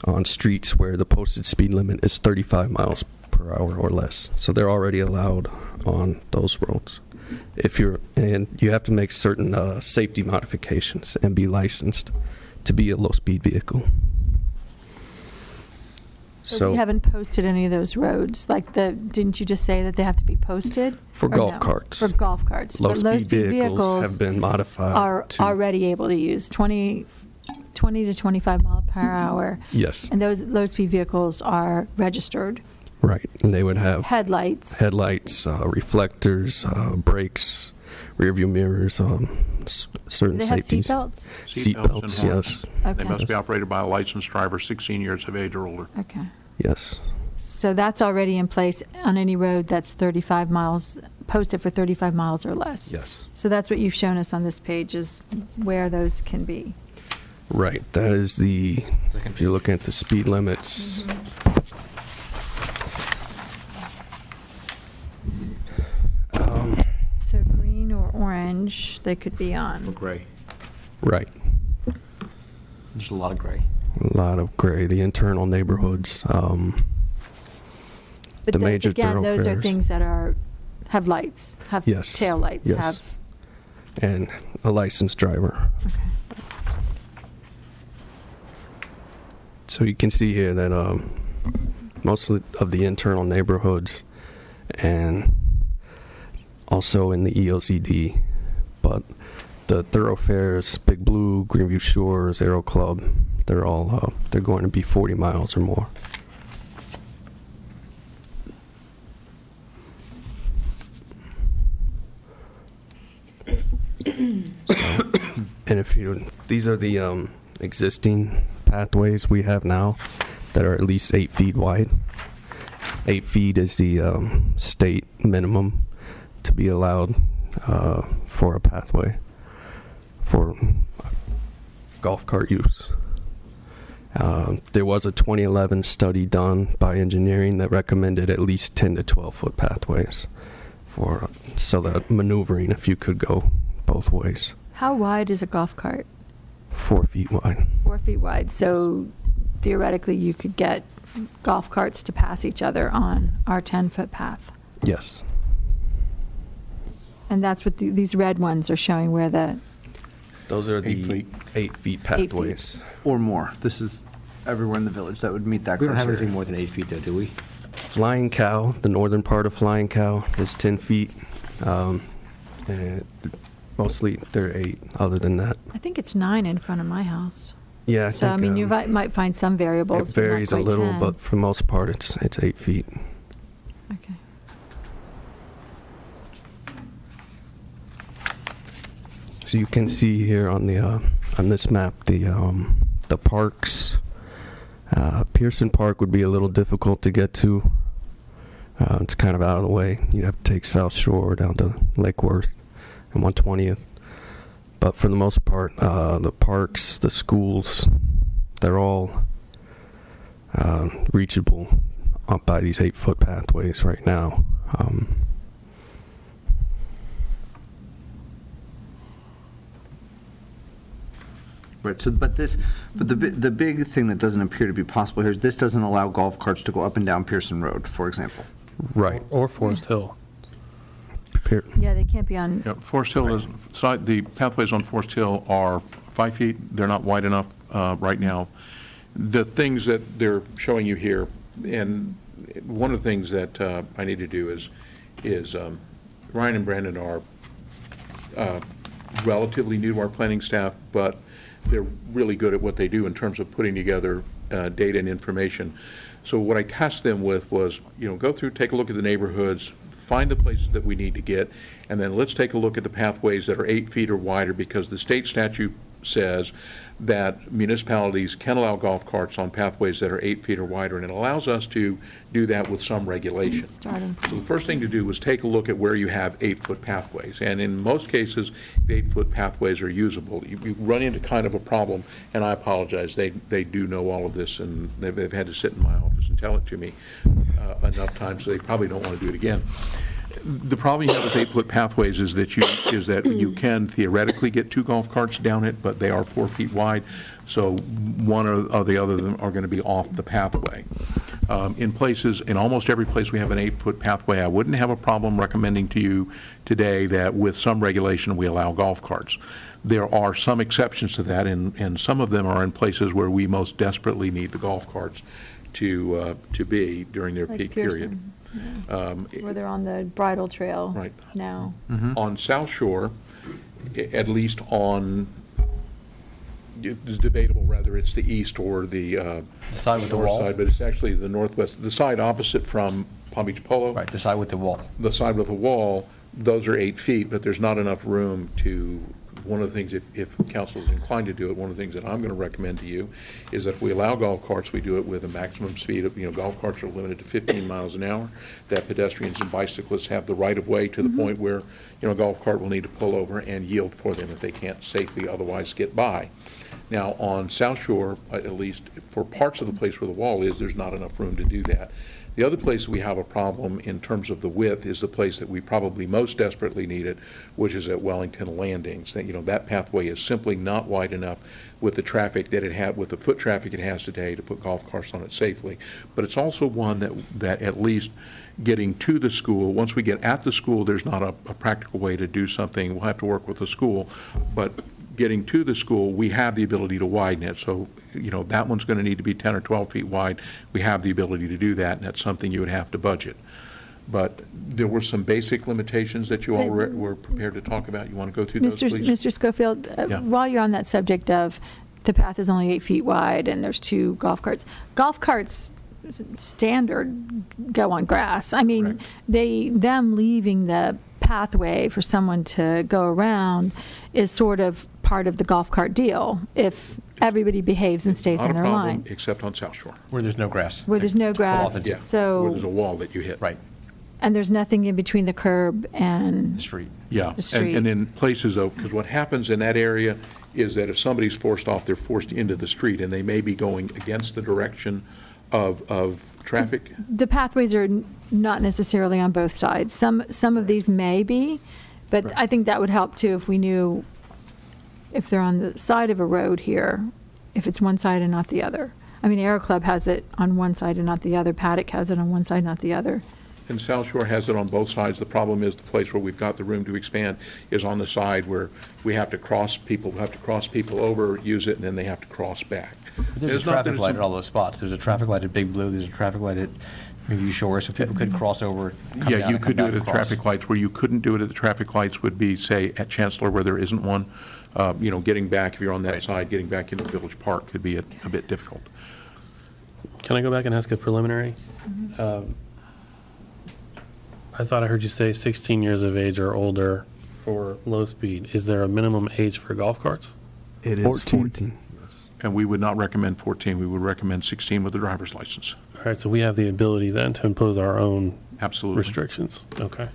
on streets where the posted speed limit is 35 miles per hour or less. So they're already allowed on those roads. And you have to make certain safety modifications and be licensed to be a low-speed vehicle. So we haven't posted any of those roads, like didn't you just say that they have to be posted? For Or golf no? carts. For golf carts. But Low-speed vehicles have been modified are to... already able to use 20 to 25 mile per hour. Yes. And those low-speed vehicles are registered. Right, and they would have... Headlights. Reflectors, brakes, rear view mirrors, certain They have safeties. seatbelts? Seatbelts, and yes. Okay. They must be operated by a licensed driver 16 years of age or older. Okay. Yes. So that's already in place on any road that's 35 miles, posted for 35 miles or less. Yes. So that's what you've shown us on this page, is where those can be. Right, that is if you're looking at the speed limits. So green or orange, they could be on. Gray. Right. There's a lot of gray. A lot of gray, the internal neighborhoods, But the those, major again, those are thoroughfares. things that have lights, have Yes. tail lights, Yes. have. And a licensed driver. Okay. So you can see here that most of the internal neighborhoods and also in the EOCD, but the thoroughfares, Big Blue, Greenview Shores, Aero Club, they're all they're going to be 40 miles or more. And these are the existing pathways we have now that are at least 8 feet wide. 8 feet is the state minimum to be allowed for a pathway for golf cart use. There was a 2011 study done by engineering that recommended at least 10 to 12 foot pathways for so that maneuvering, if you could go both ways. How wide is a golf cart? 4 feet wide. 4 feet wide. So theoretically, you could get golf carts to pass each other on our 10-foot path. Yes. And that's what these red ones are showing where the... Those are the 8 feet pathways. Or more. This is everywhere in the village that would meet that We don't have criteria. anything more than 8 feet, though, do we? Flying Cow, the northern part of Flying Cow, is 10 feet. And mostly they're 8, other than that. I think it's 9 in front of my house. Yeah, I So, think I mean, you might find some variables. it but not varies a quite little, 10. but for the most part, it's 8 feet. Okay. So you can see here on the on this map the parks. Pearson Park would be a little difficult to get to. It's kind of out of the way. You have to take South Shore down to Lake Worth and 120th. But for the most part, the parks, the schools, they're all reachable up by these 8-foot pathways right now. Right. So, but the big thing that doesn't appear to be possible here is this doesn't allow golf carts to go up and down Pearson Road, for example. Right. Or Forest Hill. Yeah, they can't be on... Yeah, Forest Hill is, the pathways on Forest Hill are 5 feet. They're not wide enough right now. The things that they're showing you here, and one of the things that I need to do is Ryan and Brandon are relatively new to our planning staff, but they're really good at what they do in terms of putting together data and information. So what I tasked them with was, go through, take a look at the neighborhoods, find the places that we need to get, and then let's take a look at the pathways that are 8 feet or wider, because the state statute says that municipalities can allow golf carts on pathways that are 8 feet or wider, and it allows us to do that with some regulation. Starting. So the first thing to do was take a look at where you have 8-foot pathways, and in most cases, the 8-foot pathways are usable. You run into kind of a problem, and I apologize, they do know all of this, and they've had to sit in my office and tell it to me enough times, so they probably don't want to do it again. The problem you have with 8-foot pathways is that you can theoretically get 2 golf carts down it, but they are 4 feet wide, so one or the other of them are going to be off the pathway. In almost every place we have an 8-foot pathway, I wouldn't have a problem recommending to you today that with some regulation we allow golf carts. There are some exceptions to that, and some of them are in places where we most desperately need the golf carts to be during their Like peak Pearson, period. where they're on the bridle trail Right. now. On South Shore, at least on, it's debatable whether it's the east or the side with the north wall? side, but it's actually the northwest, the side opposite from Palm Beach Polo. Right, the side with the wall. The side with the wall, those are 8 feet, but there's not enough room to, one of the things, if council is inclined to do it, one of the things that I'm going to recommend to you is that if we allow golf carts, we do it with a maximum speed of, golf carts are limited to 15 miles an hour, that pedestrians and bicyclists have the right of way to the point where, a golf cart will need to pull over and yield for them if they can't safely otherwise get by. Now, on South Shore, at least for parts of the place where the wall is, there's not enough room to do that. The other place we have a problem in terms of the width is the place that we probably most desperately need it, which is at Wellington Landings. That pathway is simply not wide enough with the traffic that it had, with the foot traffic it has today, to put golf carts on it safely. But it's also one that at least getting to the school, once we get at the school, there's not a practical way to do something. We'll have to work with the school, but getting to the school, we have the ability to widen it. So, that one's going to need to be 10 or 12 feet wide. We have the ability to do that, and that's something you would have to budget. But there were some basic limitations that you all were prepared to talk about. You want to go through those, please? Mr. Schofield, Yeah. while you're on that subject of the path is only 8 feet wide and there's 2 golf carts standard go on grass. I mean, them leaving the pathway for someone to go around is sort of part of the golf cart deal if everybody behaves and stays Not in a their problem, lines. except on South Shore. Where there's no grass. Where there's no grass, into. Yeah, where so, there's a wall that you hit. Right, and there's nothing in between the curb and, the street. Yeah, The street. and in places though, because what happens in that area is that if somebody's forced off, they're forced into the street, and they may be going against the direction of traffic. the pathways are not necessarily on both sides. Some of these may be, but I think that would help too if we knew if they're on the side of a road here, if it's one side and not the other. I mean, Aero Club has it on one side and not the other. Paddock has it on one side, not the other. And South Shore has it on both sides. The problem is the place where we've got the room to expand is on the side where we have to cross people over, use it, and then they have to cross back. There's a It's not that traffic it's light at all those spots. There's a traffic light at Big Blue, there's a traffic light at Review Shore, so people could cross over, come down Yeah, you and could come do it back at the across. traffic lights. Where you couldn't do it at the traffic lights would be, say, at Chancellor where there isn't one. Getting back, if you're on that side, getting back into Village Park could be a bit difficult. Can I go back and ask a preliminary? I thought I heard you say 16 years of age or older for low speed. Is there a minimum age for golf carts? It is 14. And we would not recommend 14. We would recommend 16 with a driver's license. All right, so we have the ability then to impose our own Absolutely. restrictions. Okay.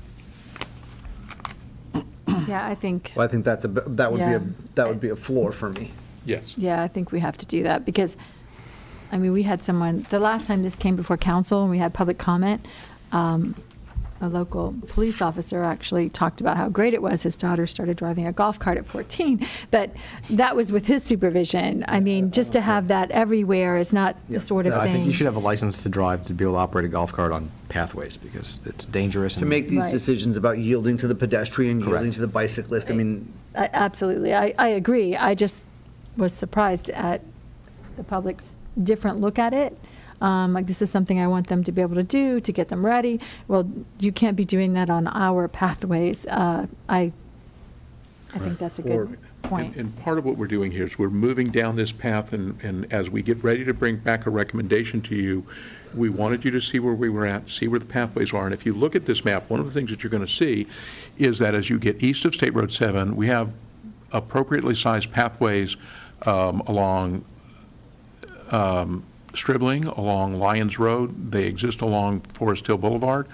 Yeah, I think, Well, I think that Yeah. would be a floor for me. Yes. yeah, I think we have to do that because, I mean, we had someone, the last time this came before council and we had public comment, a local police officer actually talked about how great it was. His daughter started driving a golf cart at 14, but that was with his supervision. I mean, just to have that everywhere is not the sort of I think you thing. should have a license to drive to be able to operate a golf cart on pathways because it's dangerous. To make these Right. decisions about yielding to the pedestrian, yielding Correct. to the bicyclist, I mean, Absolutely, I agree. I just was surprised at the public's different look at it. Like, this is something I want them to be able to do, to get them ready. Well, you can't be doing that on our pathways. I think that's a good point. And part of what we're doing here is we're moving down this path, and as we get ready to bring back a recommendation to you, we wanted you to see where we were at, see where the pathways are. And if you look at this map, one of the things that you're going to see is that as you get east of State Road 7, we have appropriately sized pathways along Stribling, along Lyons Road. They exist along Forest Hill Boulevard,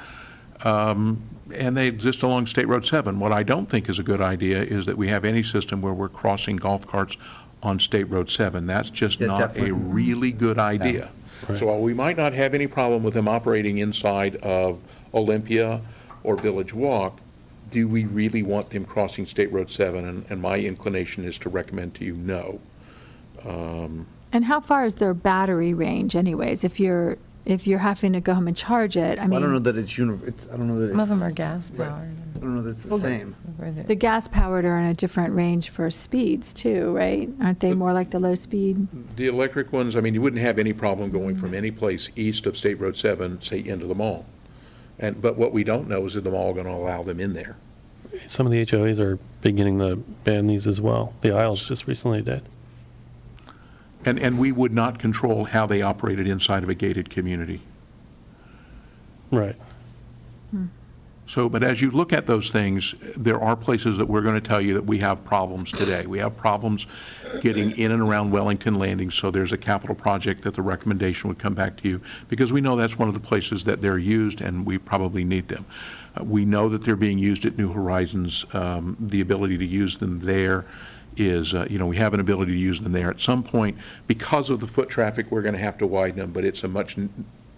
and they exist along State Road 7. What I don't think is a good idea is that we have any system where we're crossing golf carts on State Road 7. That's just Yeah, not definitely. a really good idea. So while we might not have any problem with them operating inside of Olympia or Village Walk, do we really want them crossing State Road 7? And my inclination is to recommend to you no. And how far is their battery range anyways? If you're having to go home and charge it, I I don't know mean, that it's I don't know that Some of them it's, are gas powered. I don't know that it's the same. the gas powered are in a different range for speeds too, right? Aren't they more like the low speed? The electric ones, I mean, you wouldn't have any problem going from any place east of State Road 7, say, into the mall. But what we don't know is if the mall going to allow them in there. Some of the HOAs are beginning to ban these as well. The Isles just recently did. And we would not control how they operated inside of a gated community. Right. So, but as you look at those things, there are places that we're going to tell you that we have problems today. We have problems getting in and around Wellington Landing, so there's a capital project that the recommendation would come back to you, because we know that's one of the places that they're used, and we probably need them. We know that they're being used at New Horizons. The ability to use them there is, we have an ability to use them there. At some point, because of the foot traffic, we're going to have to widen them, but it's a much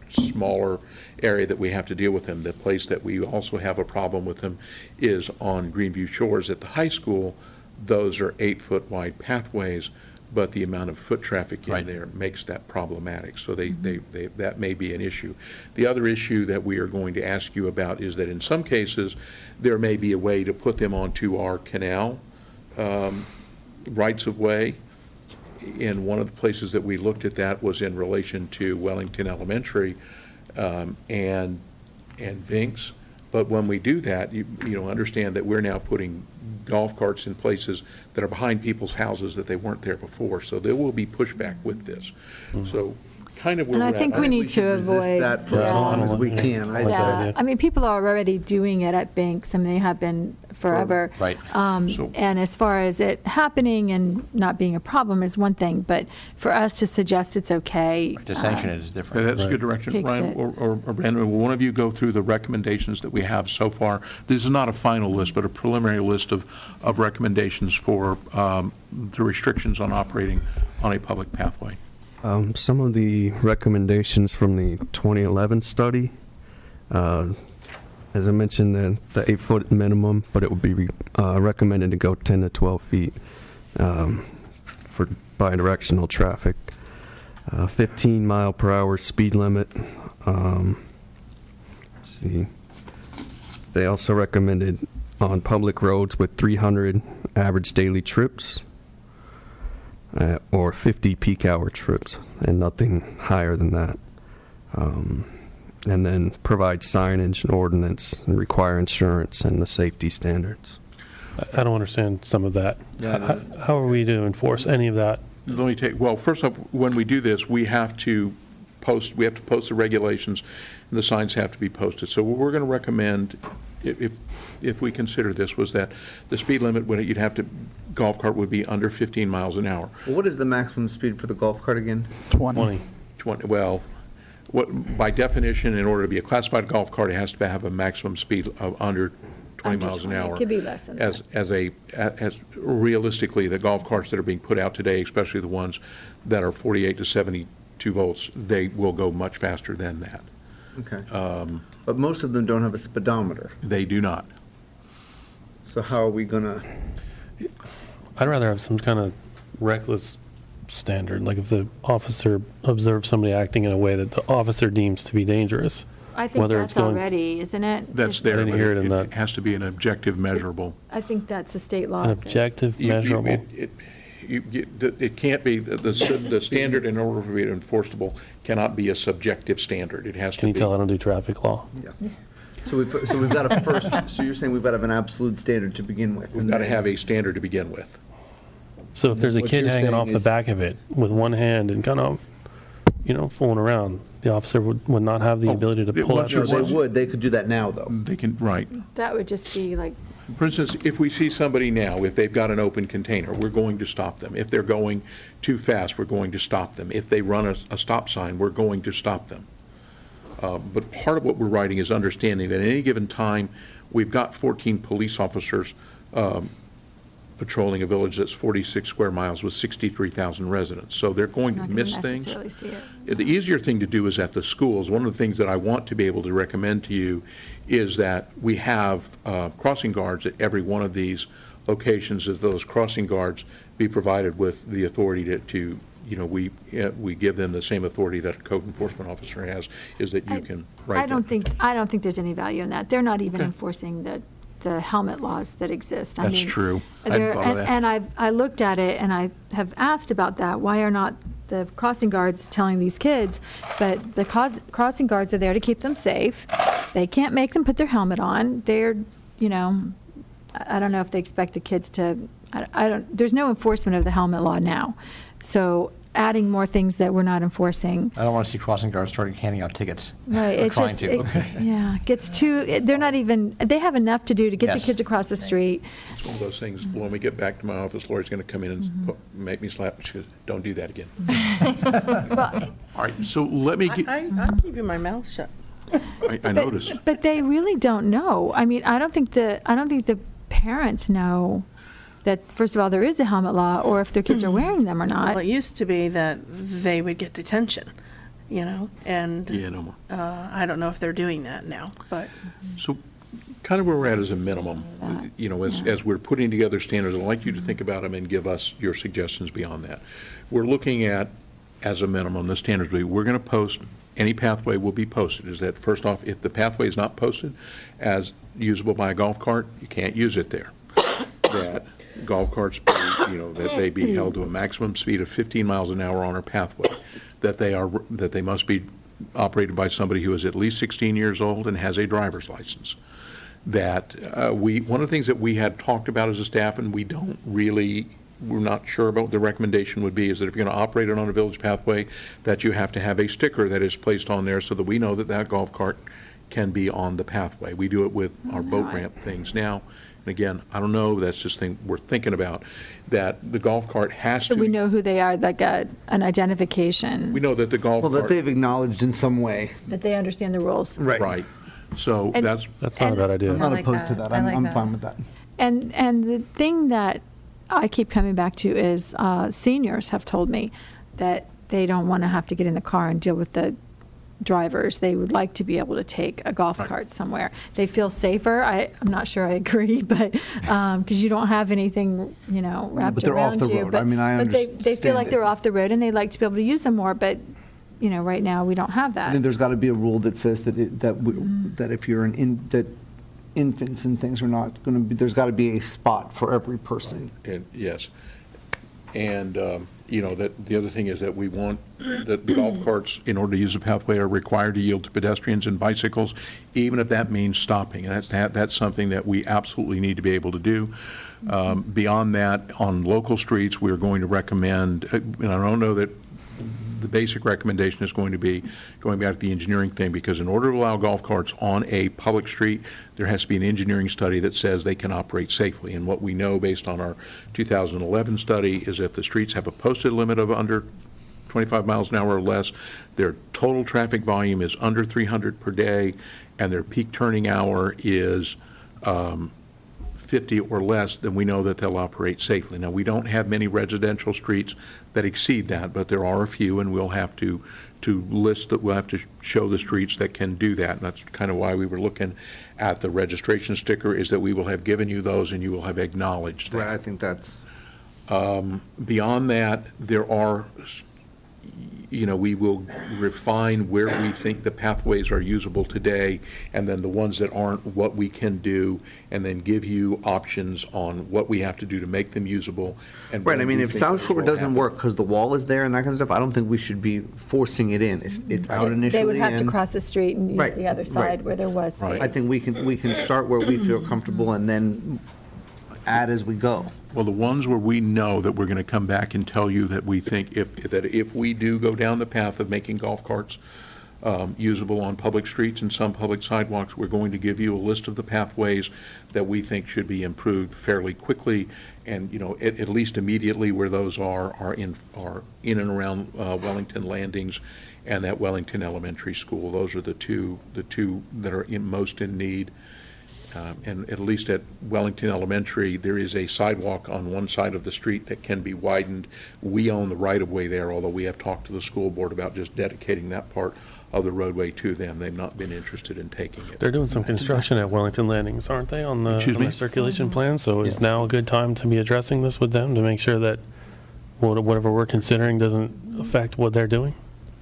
smaller area that we have to deal with them. The place that we also have a problem with them is on Greenview Shores at the high school. Those are 8-foot wide pathways, but the amount of foot traffic in there makes that problematic. So that may be an issue. The other issue that we are going to ask you about is that in some cases, there may be a way to put them onto our canal rights of way. And one of the places that we looked at that was in relation to Wellington Elementary and Binks. But when we do that, you understand that we're now putting golf carts in places that are behind people's houses that they weren't there before. So there will be pushback with this. So kind of where And I we're think at. we need to Resist avoid. that for as yeah. long as we can. I- Yeah, I mean, people are already doing it at banks, I mean, they have been forever. Right. So- And as far as it happening and not being a problem is one thing, but for us to suggest it's okay. To sanction it is Okay, different. that's good direction. Takes Ryan it. or Brandon, will one of you go through the recommendations that we have so far? This is not a final list, but a preliminary list of recommendations for the restrictions on operating on a public pathway. Some of the recommendations from the 2011 study, as I mentioned, the 8-foot minimum, but it would be recommended to go 10 to 12 feet for bidirectional traffic. 15 mile per hour speed limit. Let's see. They also recommended on public roads with 300 average daily trips or 50 peak hour trips and nothing higher than that. And then provide signage and ordinance and require insurance and the safety standards. I don't understand some of that. How are we to enforce any of that? Let me take, well, first off, when we do this, we have to post the regulations, and the signs have to be posted. So what we're going to recommend, if we consider this, was that the speed limit, golf cart would be under 15 miles an hour. What is the maximum speed for the golf cart again? 20. 20, well, by definition, in order to be a classified golf cart, it has to have a maximum speed of under 20 Under miles an 20. hour. It could be less than that. As realistically, the golf carts that are being put out today, especially the ones that are 48 to 72 volts, they will go much faster than that. Okay. But most of them don't have a speedometer. They do not. So how are we gonna? I'd rather have some kind of reckless standard, like if the officer observes somebody acting in a way that the officer deems to be dangerous. I think whether that's it's going- already, isn't it? That's there, didn't but hear it in that. it has to be an objective measurable. I think that's a state law. An says. objective, You- measurable. It can't be, the standard in order for it to be enforceable cannot be a subjective standard. It has to be. Can you tell I don't do traffic law? So we've got a first. So you're saying we've got to have an absolute standard to begin with. We've got to have a standard to begin with. So if there's a What kid you're hanging saying off the is- back of it with one hand and kind of, fooling around, the officer would not have the Oh, ability to it pull was out your the No, word. they would. They could do that now, though. They can, right. That would just be like, For instance, if we see somebody now, if they've got an open container, we're going to stop them. If they're going too fast, we're going to stop them. If they run a stop sign, we're going to stop them. But part of what we're writing is understanding that at any given time, we've got 14 police officers patrolling a village that's 46 square miles with 63,000 residents. So they're going to not going miss to things. necessarily see it. The easier thing to do is at the schools. One of the things that I want to be able to recommend to you is that we have crossing guards at every one of these locations, as those crossing guards be provided with the authority we give them the same authority that a code enforcement officer has, is that you can write I don't think there's any value in that. They're not even enforcing the helmet laws that exist. I That's mean, true. I hadn't thought of that. And I looked at it and I have asked about that. Why are not the crossing guards telling these kids? But the crossing guards are there to keep them safe. They can't make them put their helmet on. They're, I don't know if they expect the kids to, there's no enforcement of the helmet law now. So adding more things that we're not enforcing. I don't want to see crossing guards starting handing out tickets. Right, Or it's trying just, to. gets too, they're not even, they have enough to do to get the Yes. kids across the street. It's one of those things, when we get back to my office, Lori's going to come in and make me slap. She goes, don't do that again. All right, so let me get, I'm keeping my mouth shut. I noticed. But they really don't know. I mean, I don't think the parents know that, first of all, there is a helmet law, or if their kids are wearing them or not. Well, it used to be that they would get detention, and Yeah, no more. I don't know if they're doing that now, but So kind of where we're at is a minimum, as we're putting together standards, I'd like you to think about them and give us your suggestions beyond that. We're looking at, as a minimum, the standards, we're going to post, any pathway will be posted. Is that, first off, if the pathway is not posted as usable by a golf cart, you can't use it there. That golf carts be, that they be held to a maximum speed of 15 miles an hour on our pathway, that they must be operated by somebody who is at least 16 years old and has a driver's license. That one of the things that we had talked about as a staff, and we don't really we're not sure about what the recommendation would be, is that if you're going to operate it on a village pathway, that you have to have a sticker that is placed on there so that we know that that golf cart can be on the pathway. We do it with our boat ramp things now. And again, I don't know, that's just thing we're thinking about, that the golf cart has So to. we know who they are, like an identification, We know that the golf Well, cart. that they've acknowledged in some way. that they understand the rules. Right. So And- that's, Not a bad idea. I'm not like opposed to that. that. I like I'm that. fine with that. And the thing that I keep coming back to is seniors have told me that they don't want to have to get in the car and deal with the drivers. They would like to be able to take a golf cart somewhere. They feel safer. I'm not sure I agree, but because you don't have anything, wrapped But they're off around the you. road. I mean, I But they feel understand like it. they're off the road and they like to be able to use them more. But right now we don't have I that. think there's got to be a rule that says that if you're that infants and things are not going to be, there's got to be a spot for every person. and yes. And, that the other thing is that we want, that the golf carts, in order to use the pathway, are required to yield to pedestrians and bicycles, even if that means stopping. And that's something that we absolutely need to be able to do. Beyond that, on local streets, we're going to recommend, and I don't know that the basic recommendation is going to be, going back to the engineering thing, because in order to allow golf carts on a public street, there has to be an engineering study that says they can operate safely. And what we know based on our 2011 study is if the streets have a posted limit of under 25 miles an hour or less, their total traffic volume is under 300 per day, and their peak turning hour is 50 or less, then we know that they'll operate safely. Now, we don't have many residential streets that exceed that, but there are a few, and we'll have to list that, we'll have to show the streets that can do that. And that's kind of why we were looking at the registration sticker, is that we will have given you those and you will have acknowledged that. Right, I think that's. Beyond that, there are, we will refine where we think the pathways are usable today, and then the ones that aren't, what we can do, and then give you options on what we have to do to make them usable. And Right, when I mean, we if think South those Shore will doesn't happen. work because the wall is there and that kind of stuff, I don't think we should be forcing it in. If it's out initially. They would have to and- cross the street and use Right, the other right. side where there was space. I think we can start where we feel comfortable and then add as we go. Well, the ones where we know that we're going to come back and tell you that we think if we do go down the path of making golf carts usable on public streets and some public sidewalks, we're going to give you a list of the pathways that we think should be improved fairly quickly, and, at least immediately where those are in and around Wellington Landings and at Wellington Elementary School. Those are the two that are most in need. And at least at Wellington Elementary, there is a sidewalk on one side of the street that can be widened. We own the right-of-way there, although we have talked to the school board about just dedicating that part of the roadway to them. They've not been interested in taking it. They're doing some construction at Wellington Landings, aren't they, on Excuse me? their circulation plan? So is now a good time to be addressing this with them to make sure that whatever we're considering doesn't affect what they're doing?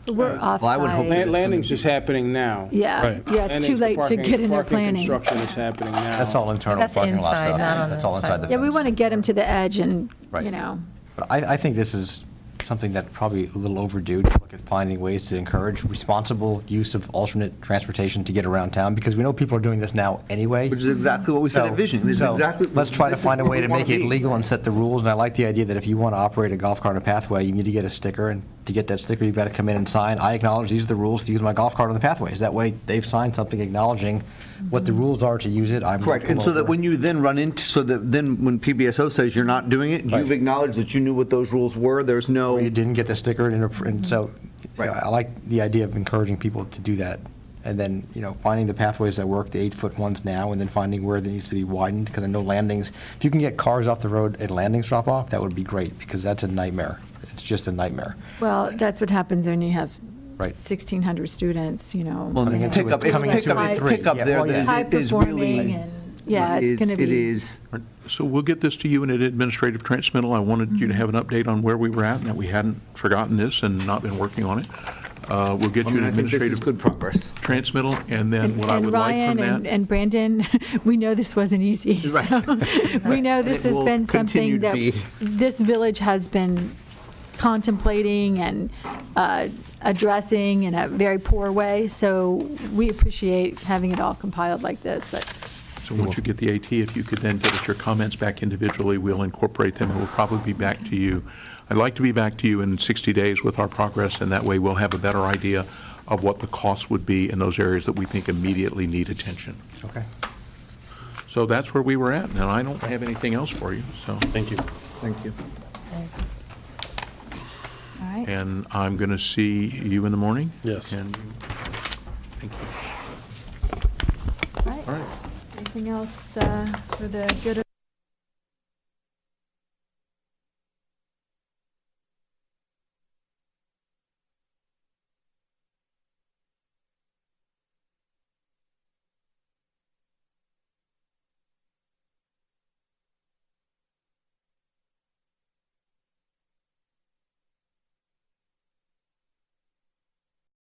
We're offside. I would hope that- Landings is happening now. Yeah, Right. yeah, it's too Landings, the late to parking- get in their parking planning. Construction is happening now. That's all internal That's parking lot inside, stuff. not on That's the all inside the sidewalk. Yeah, we fence. want to get them to the edge and, Right. But But I think this is something that's probably a little overdue to look at finding ways to encourage responsible use of alternate transportation to get around town, because we know people are doing this now anyway. Which is exactly what we said at Vision. This is So exactly. let's try to this is find a where way we to wanna make it be. legal and set the rules. And I like the idea that if you want to operate a golf cart on a pathway, you need to get a sticker, and to get that sticker, you've got to come in and sign, I acknowledge these are the rules to use my golf cart on the pathways. That way, they've signed something acknowledging what the rules are to use it. I'm gonna Correct, come and so that over. when you then run into, so that then when PBSO says you're not doing it, Right. you've acknowledged that you knew what those rules were, there's no. You didn't get the sticker, and so Right. I like the idea of encouraging people to do that. And then, finding the pathways that work, the 8-foot ones now, and then finding where there needs to be widened, because I know landings, if you can get cars off the road at landings drop off, that would be great, because that's a nightmare. It's just a nightmare. well, that's what happens when you have Right. 1,600 students, Well, Coming it's into pick it- up, it's coming pick into up, it it's three. pick up Yeah, there well, yeah. that is really. high-performing, and, yeah, it's going to be. It is. So we'll get this to you in an administrative transmittal. I wanted you to have an update on where we were at, and that we hadn't forgotten this and not been working on it. We'll get I you mean, an I think this is administrative good progress. transmittal, and then And what I and would like Ryan from and- that. and Brandon, we know this wasn't easy. Right. So we know this it has will been continue something to that be. this village has been contemplating and addressing in a very poor way. So we appreciate having it all compiled like this. That's So once you get the AT, if you could then get us your comments back individually, we'll incorporate them, and we'll probably be back to you. I'd like to be back to you in 60 days with our progress, and that way we'll have a better idea of what the costs would be in those areas that we think immediately need attention. Okay. So that's where we were at, and I don't have anything else for you, so. Thank you. Thank you. Thanks. All right. And I'm going to see you in the morning? Yes. And thank you. All right. All right. Anything else for the good of